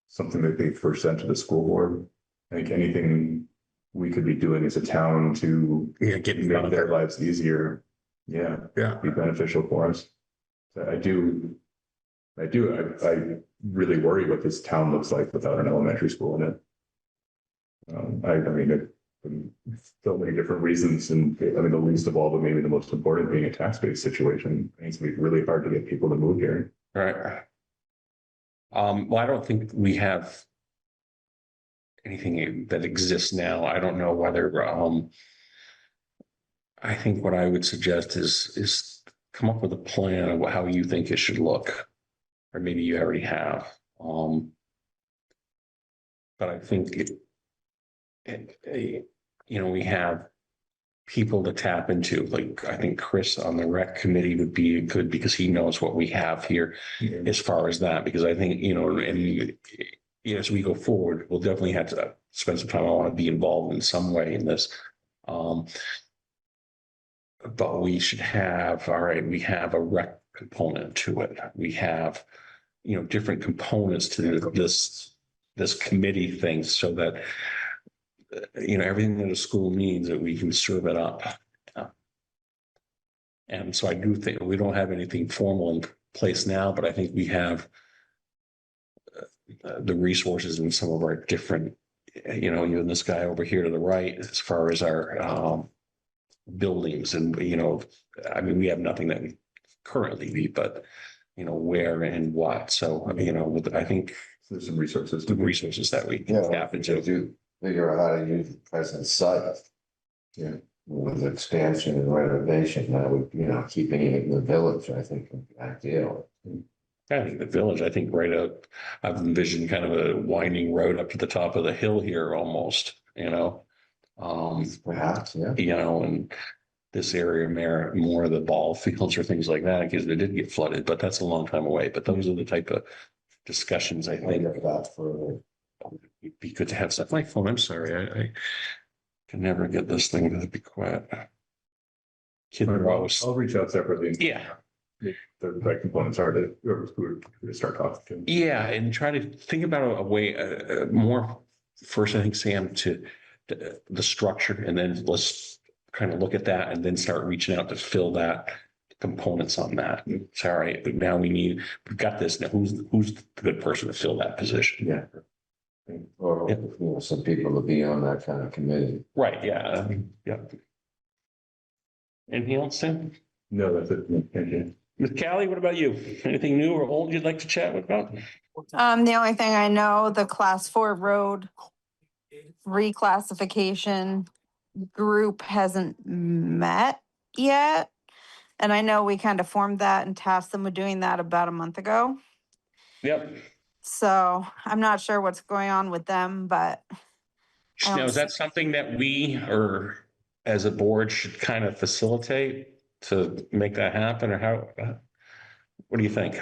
Something that they first sent to the school board. I think anything we could be doing as a town to make their lives easier. Yeah. Be beneficial for us. So I really worry what this town looks like without an elementary school in it. I mean, so many different reasons, and I mean, the least of all, but maybe the most important being a tax-based situation. It's gonna be really hard to get people to move here. Right. Well, I don't think we have anything that exists now. I don't know whether, I think what I would suggest is come up with a plan of how you think it should look, or maybe you already have. But I think we have people to tap into, like, I think Chris on the rec committee would be good because he knows what we have here as far as that, because I think, and as we go forward, we'll definitely have to spend some time. I want to be involved in some way in this. But we should have, all right, we have a rec component to it. We have, different components to this committee thing, so that everything that a school needs, that we can serve it up. And so I do think we don't have anything formal in place now, but I think we have the resources in some of our different, you and this guy over here to the right, as far as our buildings, and I mean, we have nothing that we currently be, but where and what. So, I think There's some resources. the resources that we Yeah, can tap into. to figure out how to use the present site. Yeah. With expansion and renovation, that would, keeping it in the village, I think would be ideal. I think the village, I think right up, I've envisioned kind of a winding road up to the top of the hill here almost, Perhaps, yeah. and this area more of the ball fields or things like that, because they did get flooded, but that's a long time away. But those are the type of discussions I think Think of that for, it'd be good to have stuff. My phone, I'm sorry, I can never get this thing to be quiet. Kid Rose. I'll reach out separately. Yeah. The right components are to start talking to. Yeah, and try to think about a way, more, first, I think, Sam, to the structure, and then let's kind of look at that and then start reaching out to fill that components on that. Sorry, but now we've got this. Now who's the good person to fill that position? yeah. Or, some people to be on that kind of committee. Right, yeah, yeah. Anything else, Sam? No, that's it. Thank you. Ms. Callie, what about you? Anything new or old you'd like to chat about? The only thing I know, the class 4 road reclassification group hasn't met yet. And I know we kind of formed that and tasked them with doing that about a month ago. Yep. So I'm not sure what's going on with them, but Now, is that something that we, or as a board, should kind of facilitate to make that happen, or how? What do you think?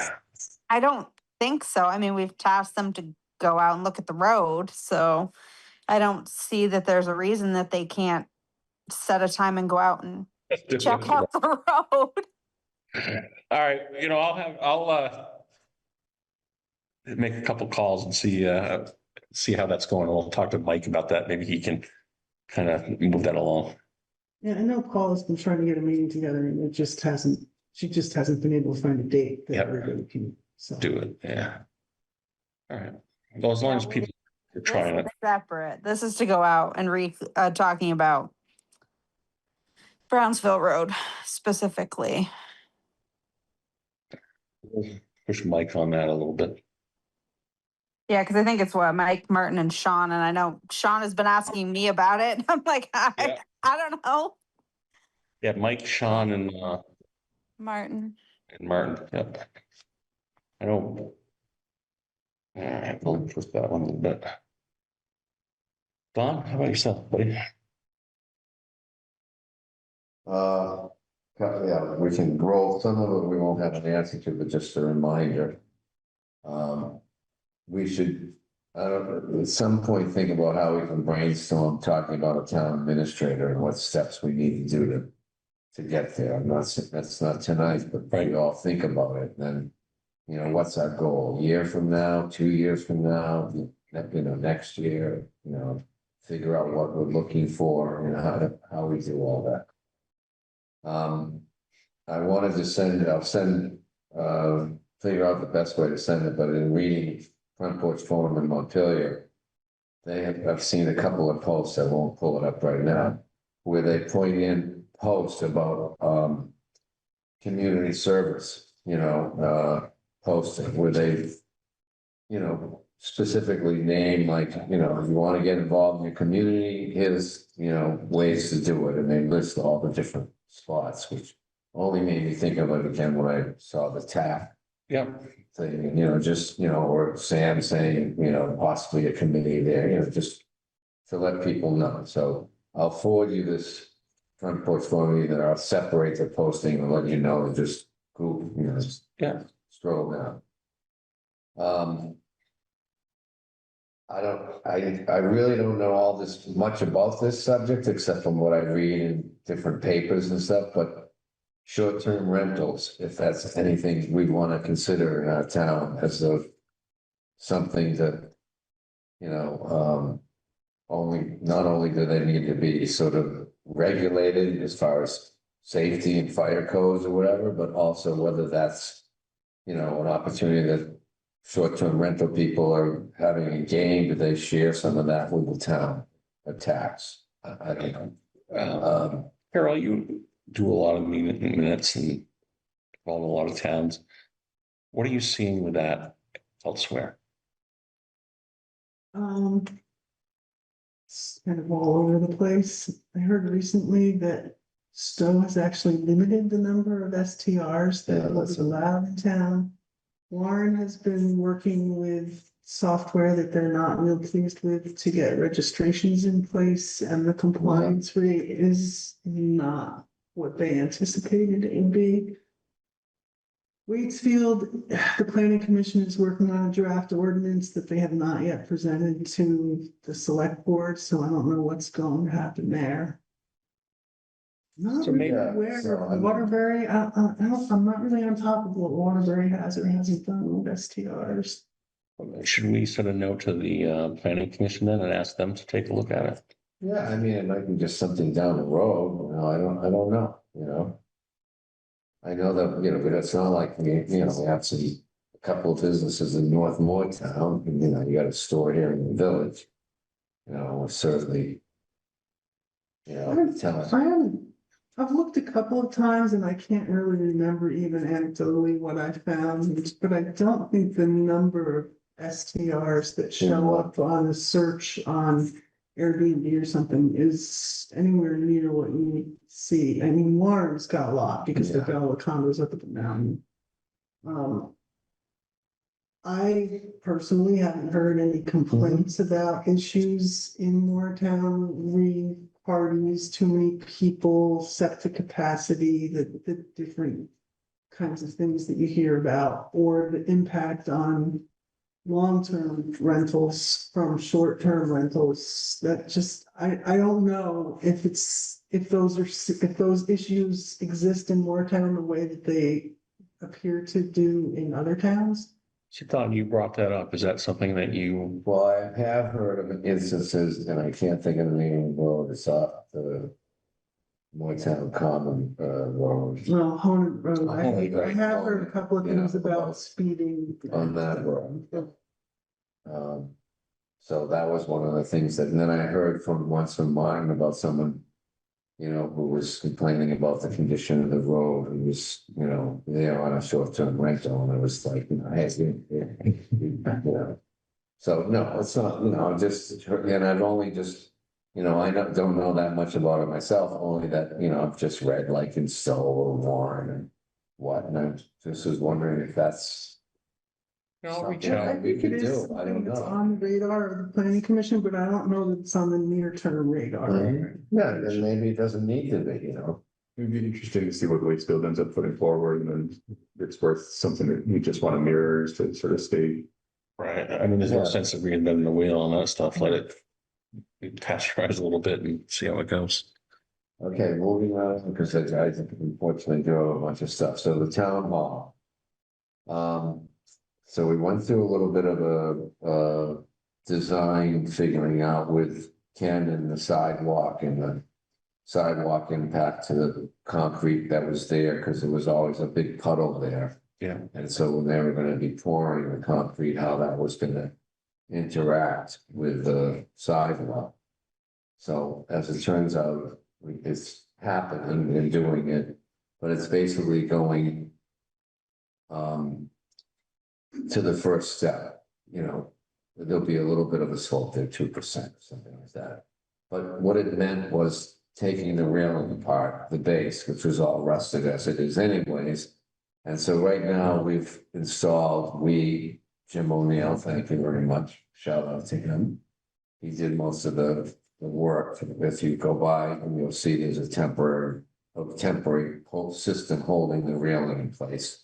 I don't think so. I mean, we've tasked them to go out and look at the road, so I don't see that there's a reason that they can't set a time and go out and check out the road. All right, I'll make a couple calls and see how that's going. We'll talk to Mike about that. Maybe he can kind of move that along. Yeah, I know Paul has been trying to get a meeting together and she just hasn't been able to find a date that Yep. everybody can, so. Do it, yeah. All right, well, as long as people are This trying is it. separate. This is to go out and talking about Brownsville Road specifically. Push Mike on that a little bit. Yeah, because I think it's Mike, Martin, and Sean, and I know Sean has been asking me about it. I'm like, Yeah. I don't know. Yeah, Mike, Sean, and Martin. Martin, yep. I don't. All right, we'll push that one a little bit. Don, how about yourself, buddy? Yeah, we can roll, some of it we won't have an answer to, but just a reminder. We should, at some point, think about how we can brainstorm talking about a town administrator and what steps we need to do to get there. That's not tonight, but we all think about it, then, what's our goal? A year from now, 2 years from now, next year, figure out what we're looking for, how we do all that. I wanted to I'll send, figure out the best way to send it, but in reading Front Porch Forum in Montpelier, I've seen a couple of posts, I won't pull it up right now, where they point in posts about, community service, posting, where they, specifically name, like, you want to get involved in your community, here's, ways to do it, and they list all the different spots, which only made me think of it again when I saw the TAP Yep. thing, or Sam saying, possibly a committee there, just to let people know. So I'll forward you this Front Porch Forum, that I'll separate the posting and let you know, and just Google, Yeah. scroll down. I really don't know all this much about this subject, except from what I read in different papers and stuff, but short-term rentals, if that's anything we want to consider in our town as something that, not only do they need to be sort of regulated as far as safety and fire codes or whatever, but also whether that's, an opportunity that short-term rental people are having a gain, do they share some of that with the town, a tax? I don't know. Carol, you do a lot of minutes, and well, in a lot of towns. What are you seeing with that elsewhere? It's kind of all over the place. I heard recently that Stowe has actually limited the number of STRs Yeah, that was that's- allowed in town. Warren has been working with software that they're not real pleased with to get registrations in place, and the compliance rate is not what they anticipated it would be. Waitsfield, the planning commission is working on a draft ordinance that they have not yet presented to the select board, so I don't know what's going to happen there. Not So really maybe- aware so of I'm- Waterbury, I'm not really on top of what Waterbury has or hasn't done with STRs. Should we send a note to the planning commission then and ask them to take a look at it? Yeah, I mean, it might be just something down the road, I don't know, I know that, but it's not like, we have a couple of businesses in North Moretown, and, you got a store here in the village. Certainly. I've looked a couple of times and I can't really remember even anecdotally what I found, but I don't think the number of STRs that show up on a search on Airbnb or something is anywhere near what you would see. I mean, Warren's got a lot because they've got all the condos up at the mountain. I personally haven't heard any complaints about issues in Moretown, parties, too many people, septic capacity, the different kinds of things that you hear about, or the impact on long-term rentals from short-term rentals. That just, I don't know if those issues exist in Moretown the way that they appear to do in other towns. She thought you brought that up. Is that something that you, Well, I have heard of instances, and I can't think of the name of the road, it's off the Moretown Common, road. Well, Honan Road, Honan, I right, have heard a couple of yeah, things about about- speeding. on that road. So that was one of the things that, and then I heard from Martin about someone, who was complaining about the condition of the road, who was, there on a short-term rental, and it was like, hey, So, no, it's not, just, and I've only just, I don't know that much about it myself, only that, I've just read like in Stowe or Warren and what, and I just was wondering if that's. I'll reach something out. I that we think it could is do. I something don't that's know. on the radar of the planning commission, but I don't know that it's on the near-term radar. Yeah, then maybe it doesn't need to be, It'd be interesting to see what Waitsfield ends up putting forward, and then it's worth something that we just want to mirror to sort of stay. right? I mean, there's no Yeah. sense of reinventing the wheel on that stuff. Let it pasteurize a little bit and see how it goes. Okay, moving on, because I unfortunately do have a bunch of stuff, so the town hall. So we went through a little bit of a design figuring out with Ken and the sidewalk impact to the concrete that was there, because there was always a big puddle there. Yeah. And so when they were gonna be pouring the concrete, how that was gonna interact with the sidewalk. So as it turns out, it's happening and doing it, but it's basically going to the first step, there'll be a little bit of a slope there, 2%, something like that. But what it meant was taking the railing apart, the base, which was all rusted as it is anyways. And so right now we've installed, Jim O'Neill, thank you very much, shout out to him. He did most of the work. If you go by and you'll see there's a temporary system holding the railing in place.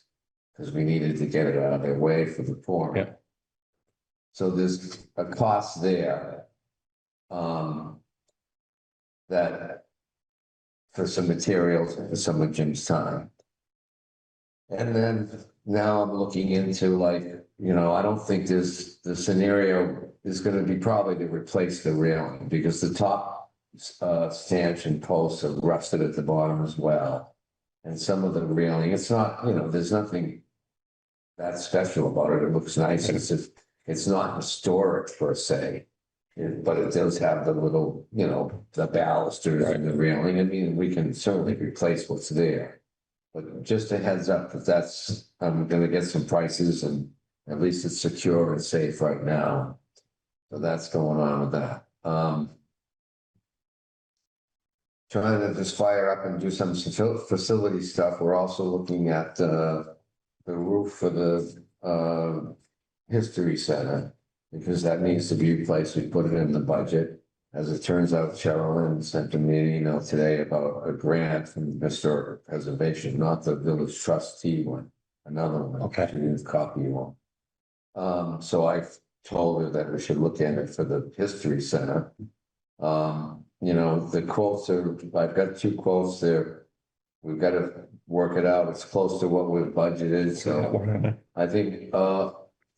Because we needed to get it out of their way for the pouring. Yeah. So there's a cost there. That for some materials, for some of Jim's time. And then now I'm looking into I don't think the scenario is gonna be probably to replace the railing, because the top stanchion posts are rusted at the bottom as well. And some of the railing, it's not, there's nothing that special about it. It looks nice. It's not historic per se. But it does have the little, the balusters and the railing. I mean, we can certainly replace what's there. But just a heads up, I'm gonna get some prices and at least it's secure and safe right now. So that's going on with that. Trying to just fire up and do some facility stuff. We're also looking at the roof for the History Center. Because that needs to be replaced. We put it in the budget. As it turns out, Sherilyn sent me an email today about a grant from Historic Preservation, not the village trustee one, another one. Okay. She didn't copy you on. So I told her that we should look at it for the History Center. You know, the quotes are, I've got 2 quotes there. We've got to work it out. It's close to what we've budgeted, so I think,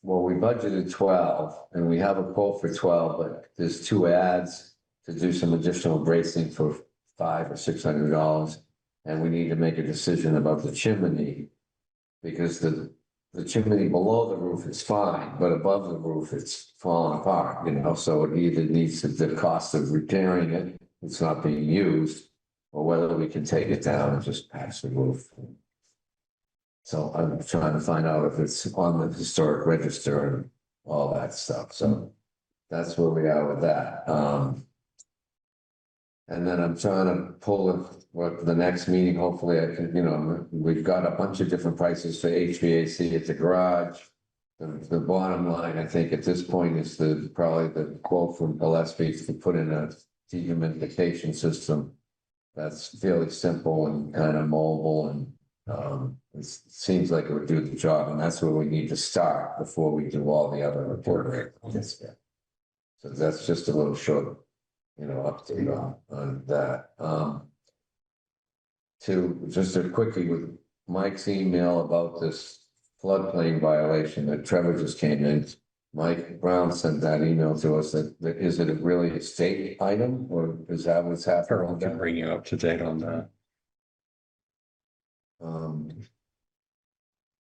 well, we budgeted 12 and we have a quote for 12, but there's 2 ads to do some additional bracing for $500 or $600. And we need to make a decision about the chimney. Because the chimney below the roof is fine, but above the roof, it's falling apart, you know, so it either needs the cost of repairing it, it's not being used. Or whether we can take it down and just patch the roof. So I'm trying to find out if it's on the historic register and all that stuff, so that's where we are with that. And then I'm trying to pull the next meeting, hopefully I can, you know, we've got a bunch of different prices for HVAC at the garage. The bottom line, I think at this point is probably the quote from Gillespie to put in a dehumidification system. That's fairly simple and kind of mobile and it seems like it would do the job, and that's where we need to start before we do all the other report. So that's just a little short, you know, update on that. To just a quickie with Mike's email about this floodplain violation that Trevor just came in. Mike Brown sent that email to us that is it really a state item or is that what's happening? I can bring you up to date on that.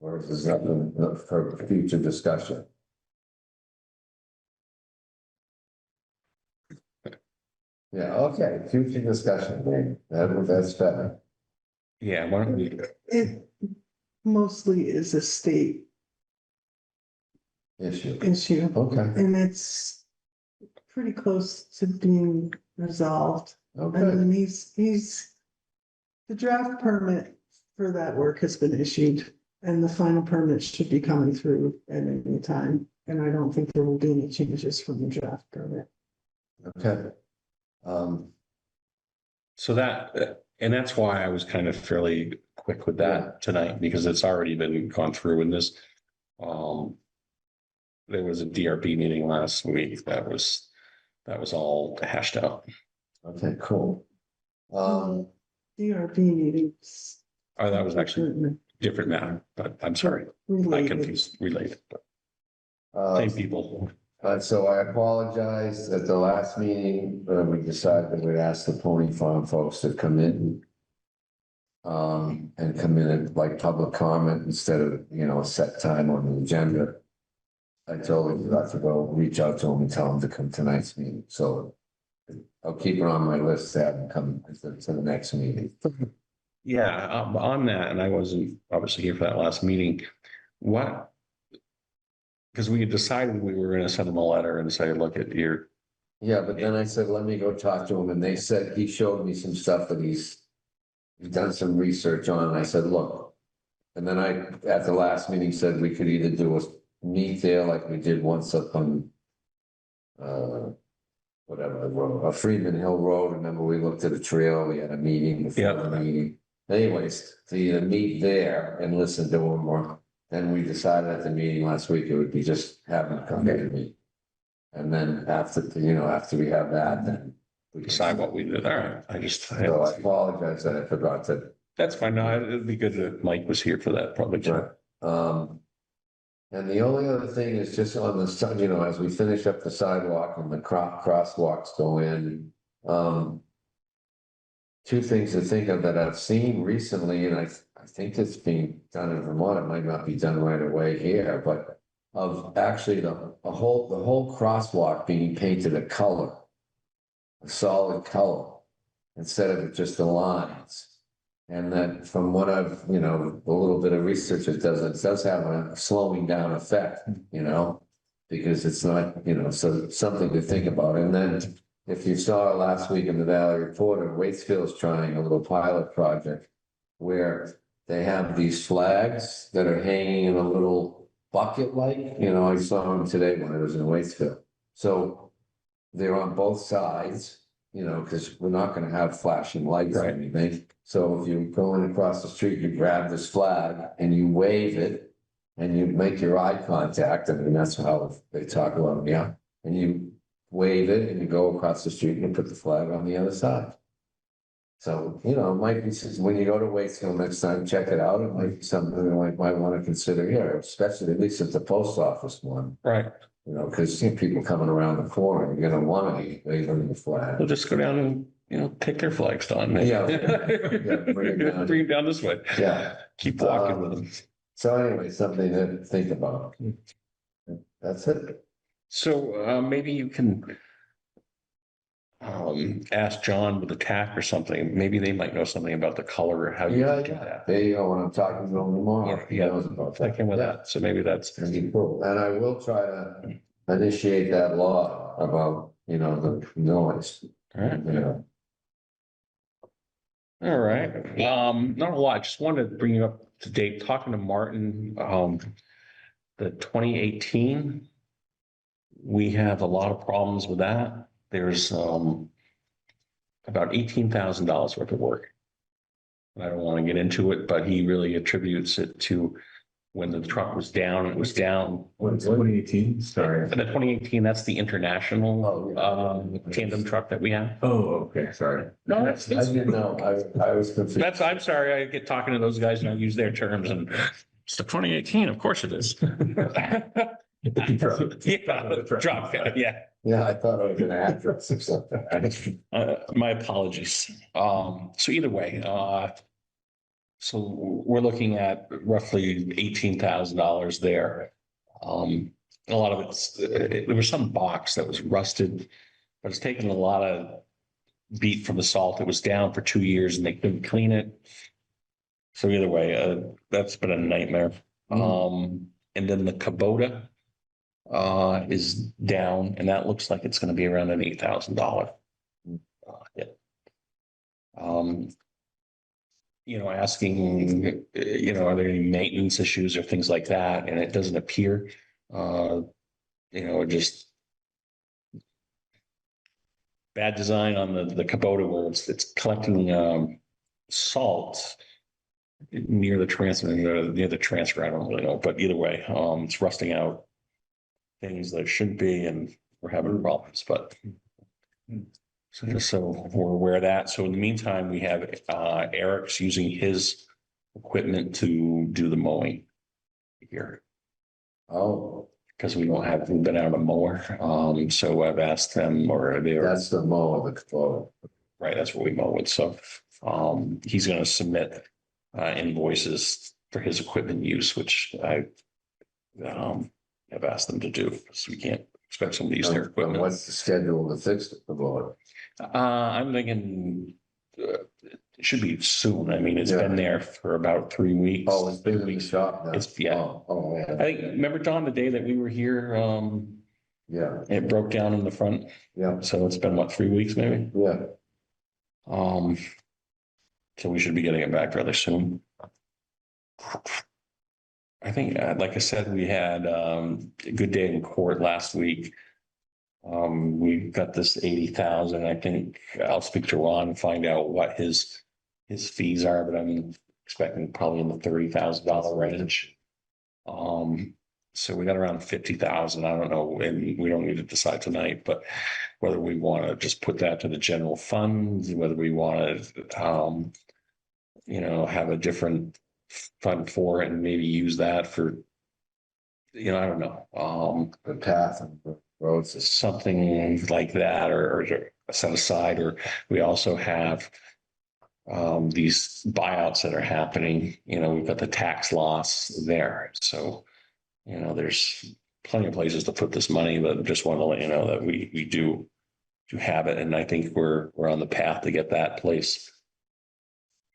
Or is that for future discussion? Yeah, okay, future discussion, that's better. Yeah, why don't we, It mostly is a state Issue, issue, okay, and it's pretty close to being resolved. okay, And the draft permit for that work has been issued, and the final permit should be coming through at any time. And I don't think there will be any changes from the draft permit. okay. so that, and that's why I was kind of fairly quick with that tonight, because it's already been gone through in this. There was a DRB meeting last week that was all hashed out. Okay, cool. DRB meetings. Oh, that was actually different matter, but I'm sorry, I Related. confused, related, but same people. So I apologize at the last meeting, we decided that we'd ask the Pony Farm folks to come in. And come in at like public comment instead of, you know, a set time on the agenda. I told him I have to go reach out to him and tell him to come tonight's meeting, so. I'll keep it on my list to have him come to the next meeting. Yeah, on that, and I wasn't obviously here for that last meeting. What? Because we had decided we were gonna send him a letter and say, look at your. Yeah, but then I said, let me go talk to him, and they said, he showed me some stuff that he's done some research on, and I said, look. And then I, at the last meeting, said we could either do a meet there like we did once up on whatever, road, Freeman Hill Road. Remember, we looked at a trail, we had a meeting before the meeting. Anyways, to either meet there and listen to him, or then we decided at the meeting last week, it would be just having a come to me. And then after, you know, after we have that, then we Decide what we did, all right, I just. So I apologize that I forgot to. That's fine, no, it'd be good that Mike was here for that, probably. Right. And the only other thing is just on the side, you know, as we finish up the sidewalk and the crosswalks go in. 2 things to think of that I've seen recently, and I think it's being done in Vermont, it might not be done right away here, but of actually the whole crosswalk being painted a color. A solid color, instead of just the lines. And that from what I've, you know, a little bit of research it does have a slowing down effect, you know? Because it's not, you know, so something to think about. And then if you saw last week in the Valley Reporter, Waitsfield's trying a little pilot project where they have these flags that are hanging in a little bucket like, you know, I saw them today when I was in Waitsfield. So they're on both sides, you know, because we're not gonna have flashing lights or Right. anything. So if you're going across the street, you grab this flag and you wave it and you make your eye contact. I mean, that's how they talk about them, yeah. And you wave it and you go across the street and you put the flag on the other side. So, you know, it might be, when you go to Waitsfield next time, check it out. It might be something you might want to consider here, especially at least at the post office one. Right. You know, because people coming around the corner, you're gonna want to be waving the flag. They'll just go down and, you know, take their flags down. Yeah. Bring it down this way. Yeah. Keep walking with them. So anyway, something to think about. That's it. So maybe you can ask John with the TAC or something. Maybe they might know something about the color or how you Yeah, do that. there you go. When I'm talking to him tomorrow, he Yeah, knows about Check that. in with Yeah. that. So maybe that's, That'd be cool. And I will try to initiate that law about, you know, the noise, all right. you know. All right, not a lot, just wanted to bring you up to date, talking to Martin, the 2018. We have a lot of problems with that. There's, about $18,000 worth of work. I don't want to get into it, but he really attributes it to when the truck was down, it was down. What's 2018? Sorry. The 2018, that's the international, tandem truck that we have. Oh, okay, sorry. No, I didn't know. I was confused. That's, I'm sorry, I get talking to those guys and I use their terms and it's the 2018, of course it is. Yeah, drop, yeah. Yeah, I thought I was an actress or something. My apologies. So either way, so we're looking at roughly $18,000 there. A lot of it's, there was some box that was rusted, but it's taken a lot of beat from the salt. It was down for 2 years and they couldn't clean it. So either way, that's been a nightmare. And then the Kubota is down and that looks like it's going to be around an $8,000. Yeah. You know, asking, you know, are there any maintenance issues or things like that? And it doesn't appear, you know, just bad design on the Kubota where it's collecting salt near the transfer, near the transfer. I don't really know, but either way, it's rusting out things that shouldn't be, and we're having problems, but so just so we're aware of that. So in the meantime, we have Eric's using his equipment to do the mowing here. Oh, Because we've been out a mower. So I've asked them, or they're that's the mower, the Kubota. right, that's what we mow with. So he's gonna submit invoices for his equipment use, which I have asked them to do, because we can't expect somebody to use their And equipment. what's the schedule to fix the Kubota? I'm thinking it should be soon. I mean, it's Yeah. been there for about 3 weeks. Oh, it's been in the shop now. It's, yeah. Oh, I yeah. think, remember, John, the day that we were here, Yeah, it broke down in the front. yeah, So it's been, what, 3 weeks maybe? yeah. So we should be getting it back rather soon. I think, like I said, we had a good day in court last week. We got this 80,000. I think I'll speak to Ron and find out what his fees are, but I'm expecting probably in the $30,000 range. So we got around 50,000. I don't know, and we don't need to decide tonight, but whether we want to just put that to the general fund, whether we want to, you know, have a different fund for it and maybe use that for, you know, I don't know, The path and the roads is, something like that, or set aside, or we also have these buyouts that are happening. You know, we've got the tax loss there. So, you know, there's plenty of places to put this money, but just want to let you know that we do have it. And I think we're on the path to get that place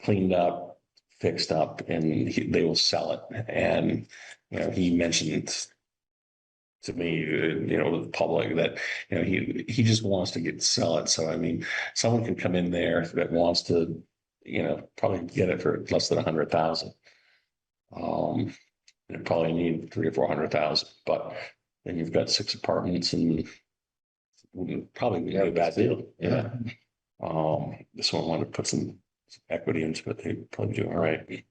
cleaned up, fixed up and they will sell it. And, you know, he mentioned to me, you know, the public that, you know, he just wants to sell it. So, I mean, someone can come in there that wants to, you know, probably get it for less than 100,000. You probably need 300,000 or 400,000, but then you've got 6 apartments and probably would be a bad deal. Yeah. This one wanted to put some equity into it. They probably do all right.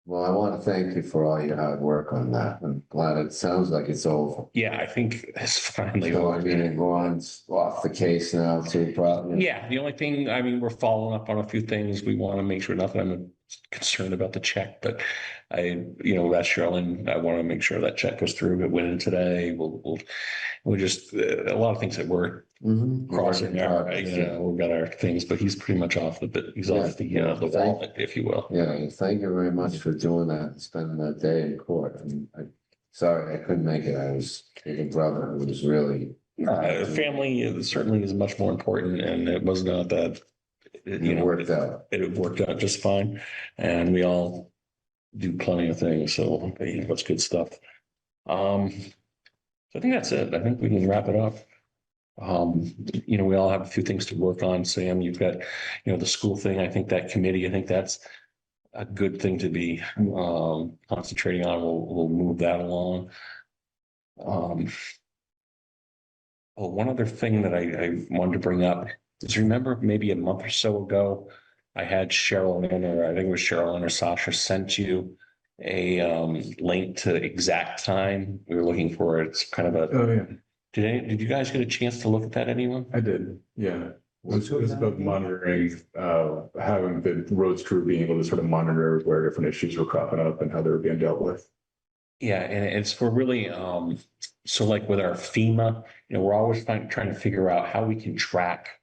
Well, I want to thank you for all your hard work on that. I'm glad it sounds like it's over. Yeah, I think it's finally So, I over. mean, Ron's off the case now too, probably. Yeah, the only thing, I mean, we're following up on a few things. We want to make sure, not that I'm concerned about the check, but you know, that's Sherilyn. I want to make sure that check goes through. It went in today. We'll just, a lot of things that we're crossing our, you know, we've got our things, but he's pretty much off he's off the wallet, if you will. Yeah, and thank you very much for doing that and spending that day in court. Sorry, I couldn't make it. I was with a brother who was really. Family certainly is much more important, and it was not that. You know, worked out. It worked out just fine, and we all do plenty of things. So you know, it's good stuff. So I think that's it. I think we can wrap it up. You know, we all have a few things to work on. Sam, you've got, you know, the school thing. I think that committee, I think that's a good thing to be concentrating on. We'll move that along. Oh, one other thing that I wanted to bring up is, remember maybe a month or so ago, I had Sherilyn, or I think it was Sherilyn or Sasha, sent you a link to exact time. We were looking for it. It's kind of a. Oh, yeah, Did you guys get a chance to look at that, anyone? I did. Yeah. It was about monitoring, having the roads crew being able to sort of monitor where different issues were cropping up and how they were being dealt with. Yeah, and it's for really, so like with our FEMA, you know, we're always trying to figure out how we can track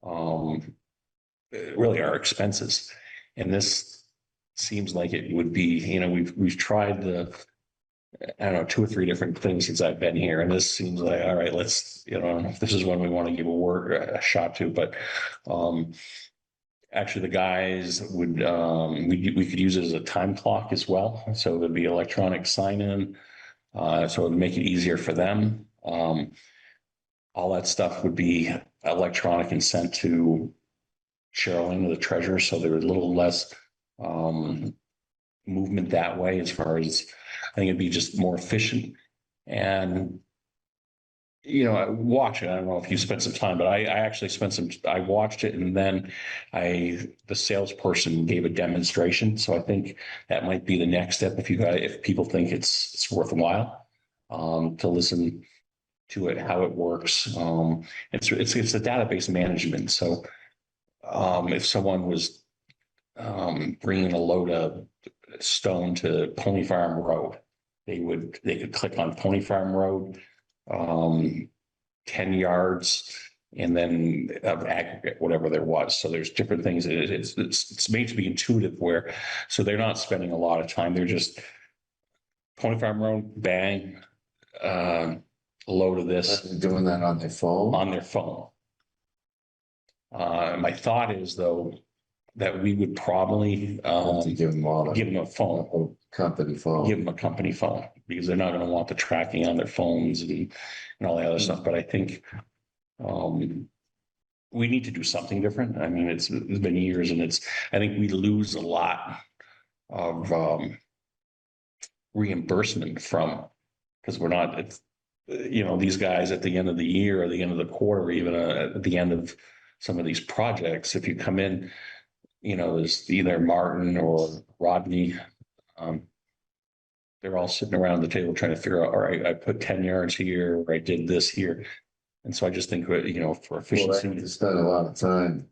really our expenses. And this seems like it would be, you know, we've tried I don't know, 2 or 3 different things since I've been here. And this seems like, all right, let's, you know, if this is one we want to give a shot to, but actually the guys would, we could use it as a time clock as well. So there'd be electronic sign in. So it would make it easier for them. All that stuff would be electronic and sent to Sherilyn, the treasurer. So there was a little less movement that way, as far as, I think it'd be just more efficient. And, you know, I watch it. I don't know if you spent some time, but I actually I watched it, and then the salesperson gave a demonstration. So I think that might be the next step if people think it's worthwhile to listen to it, how it works. It's a database management. So if someone was bringing a load of stone to Pony Farm Road, they could click on Pony Farm Road, 10 yards, and then of aggregate, whatever there was. So there's different things. It's made to be intuitive, so they're not spending a lot of time. They're just Pony Farm Road, bang, a load of this. Doing that on their phone? On their phone. My thought is, though, that we would probably Give them a phone. Company phone. Give them a company phone, because they're not going to want the tracking on their phones and all the other stuff. But I think we need to do something different. I mean, it's been years, and I think we lose a lot of reimbursement from, because we're not, you know, these guys at the end of the year or the end of the quarter, or even at the end of some of these projects, if you come in, you know, there's either Martin or Rodney. They're all sitting around the table trying to figure out, all right, I put 10 yards here, or I did this here. And so I just think, you know, for efficiency. Well, they spend a lot of time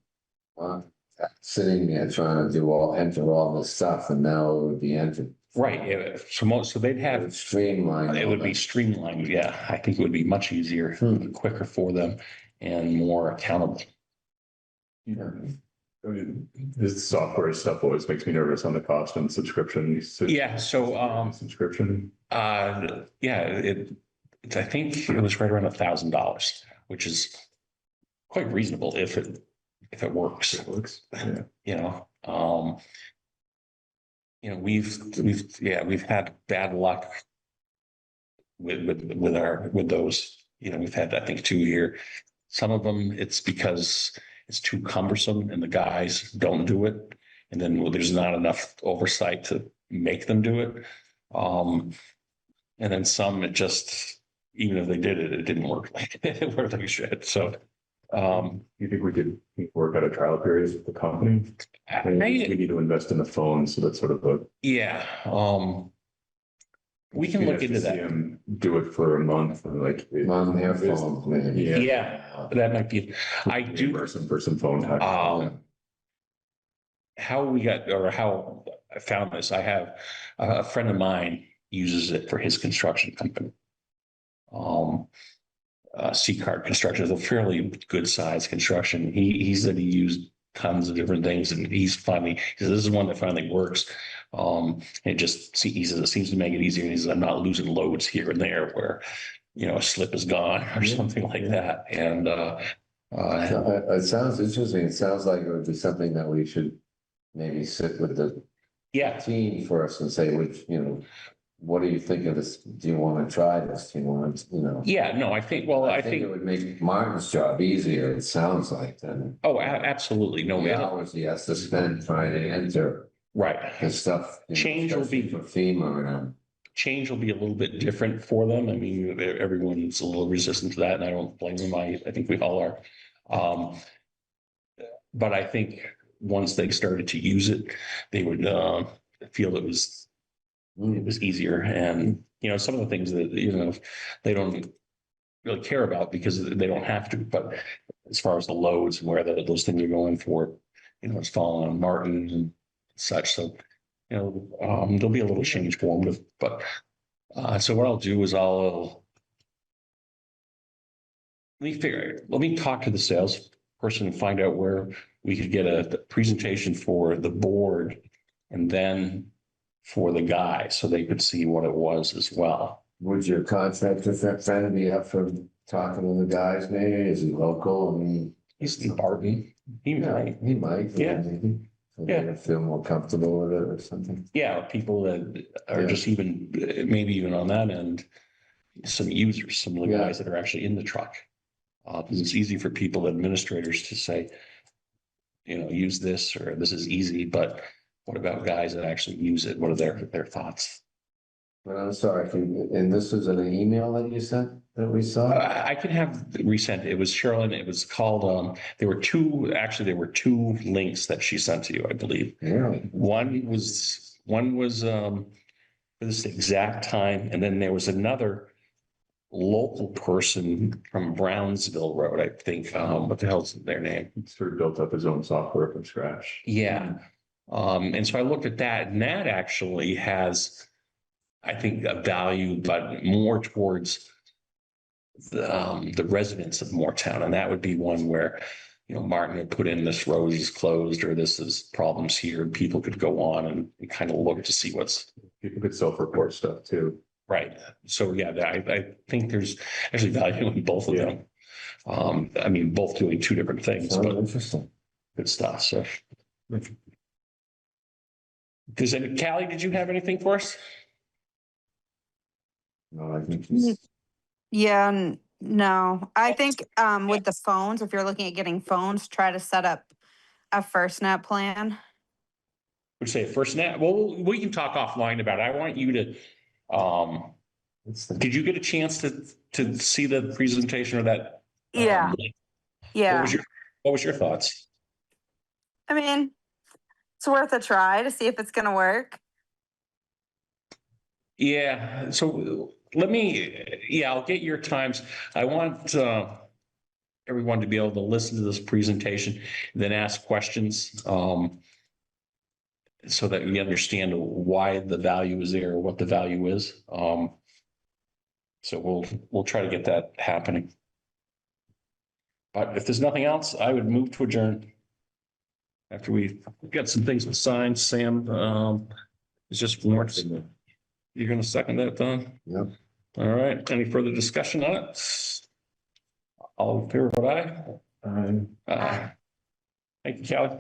sitting there trying to enter all this stuff, and now it would be entered. Right. So they'd have. Streamlined. It would be streamlined. Yeah. I think it would be much easier, quicker for them, and more accountable. Yeah. I mean, this software stuff always makes me nervous on the cost and subscription. Yeah. So, subscription. Yeah, I think it was right around $1,000, which is quite reasonable if it if it works. It works. Yeah. You know, we've had bad luck with those. You know, we've had, I think, 2 here. Some of them, it's because it's too cumbersome and the guys don't do it. And then there's not enough oversight to make them do it. And then some, it just, even if they did it, it didn't work like where they should. So, You think we could work out a trial period with the company? And we need to invest in the phone, so that's sort of a. yeah, we can look into that. Do it for a month and like. On their phone, maybe. Yeah, that might be, I do. Person for some phone time. How we got, or how I found this, I have a friend of mine uses it for his construction company. C-Card Construction is a fairly good sized construction. He said he used tons of different things and he's finally, he said, this is one that finally works. It just, he says, it seems to make it easier. And he says, I'm not losing loads here and there where, a slip is gone or something like that. And, It sounds interesting. It sounds like it would be something that we should maybe sit with the yeah, team first and say, what do you think of this? Do you want to try this? Do you want to, yeah, no, I think it would make Martin's job easier, it sounds like, than oh, absolutely. No, the hours he has to spend trying to enter right. the stuff. Change will be for FEMA and, change will be a little bit different for them. I mean, everyone's a little resistant to that, and I don't blame them. I think we all are. But I think once they started to use it, they would feel it was easier. And some of the things that they don't really care about because they don't have to. But as far as the loads and where those things are going for, it's falling on Martin and such. So there'll be a little change for them. But so what I'll do is let me talk to the sales person and find out where we could get a presentation for the board and then for the guy so they could see what it was as well. would your contractor friend be up for talking to the guys maybe? Is he local? I mean. He's in Barton. He might. He might. Yeah. Maybe. Yeah. Feel more comfortable with it or something. Yeah, people that are just even, maybe even on that end, some users, some of the guys that are actually in the truck. Because it's easy for people, administrators to say, use this or this is easy, but what about guys that actually use it? What are their thoughts? But I'm sorry, and this is an email that you sent that we saw? I can have resent. It was Sherilyn. It was called, there were two links that she sent to you, I believe. Really? One was for this exact time. And then there was another local person from Brownsville Road, I think. What the hell's their name? He sort of built up his own software from scratch. Yeah. And so I looked at that, and that actually has, I think, a value, but more towards the residents of Moretown. And that would be one where, Martin had put in this road is closed or this is problems here. People could go on and kind of look to see what's. People could self-report stuff too. Right. So, yeah, I think there's actually value in both of them. I mean, both doing two different things, Sounds but interesting. good stuff. So. Callie, did you have anything for us? No, I think he's. Yeah, no, I think with the phones, if you're looking at getting phones, try to set up a FirstNet plan. Would say FirstNet. Well, we can talk offline about it. I want you to, did you get a chance to see the presentation of that? Yeah. Link? Yeah. What was your thoughts? I mean, it's worth a try to see if it's gonna work. Yeah, so I'll get your times. I want everyone to be able to listen to this presentation, then ask questions so that we understand why the value is there, or what the value is. So we'll try to get that happening. But if there's nothing else, I would move to adjourn. After we've got some things signed, Sam, it's just warrants. You're going to second that, Don? Yep. All right. Any further discussion on it? All in favor, vote aye. Aye. Thank you, Kelly.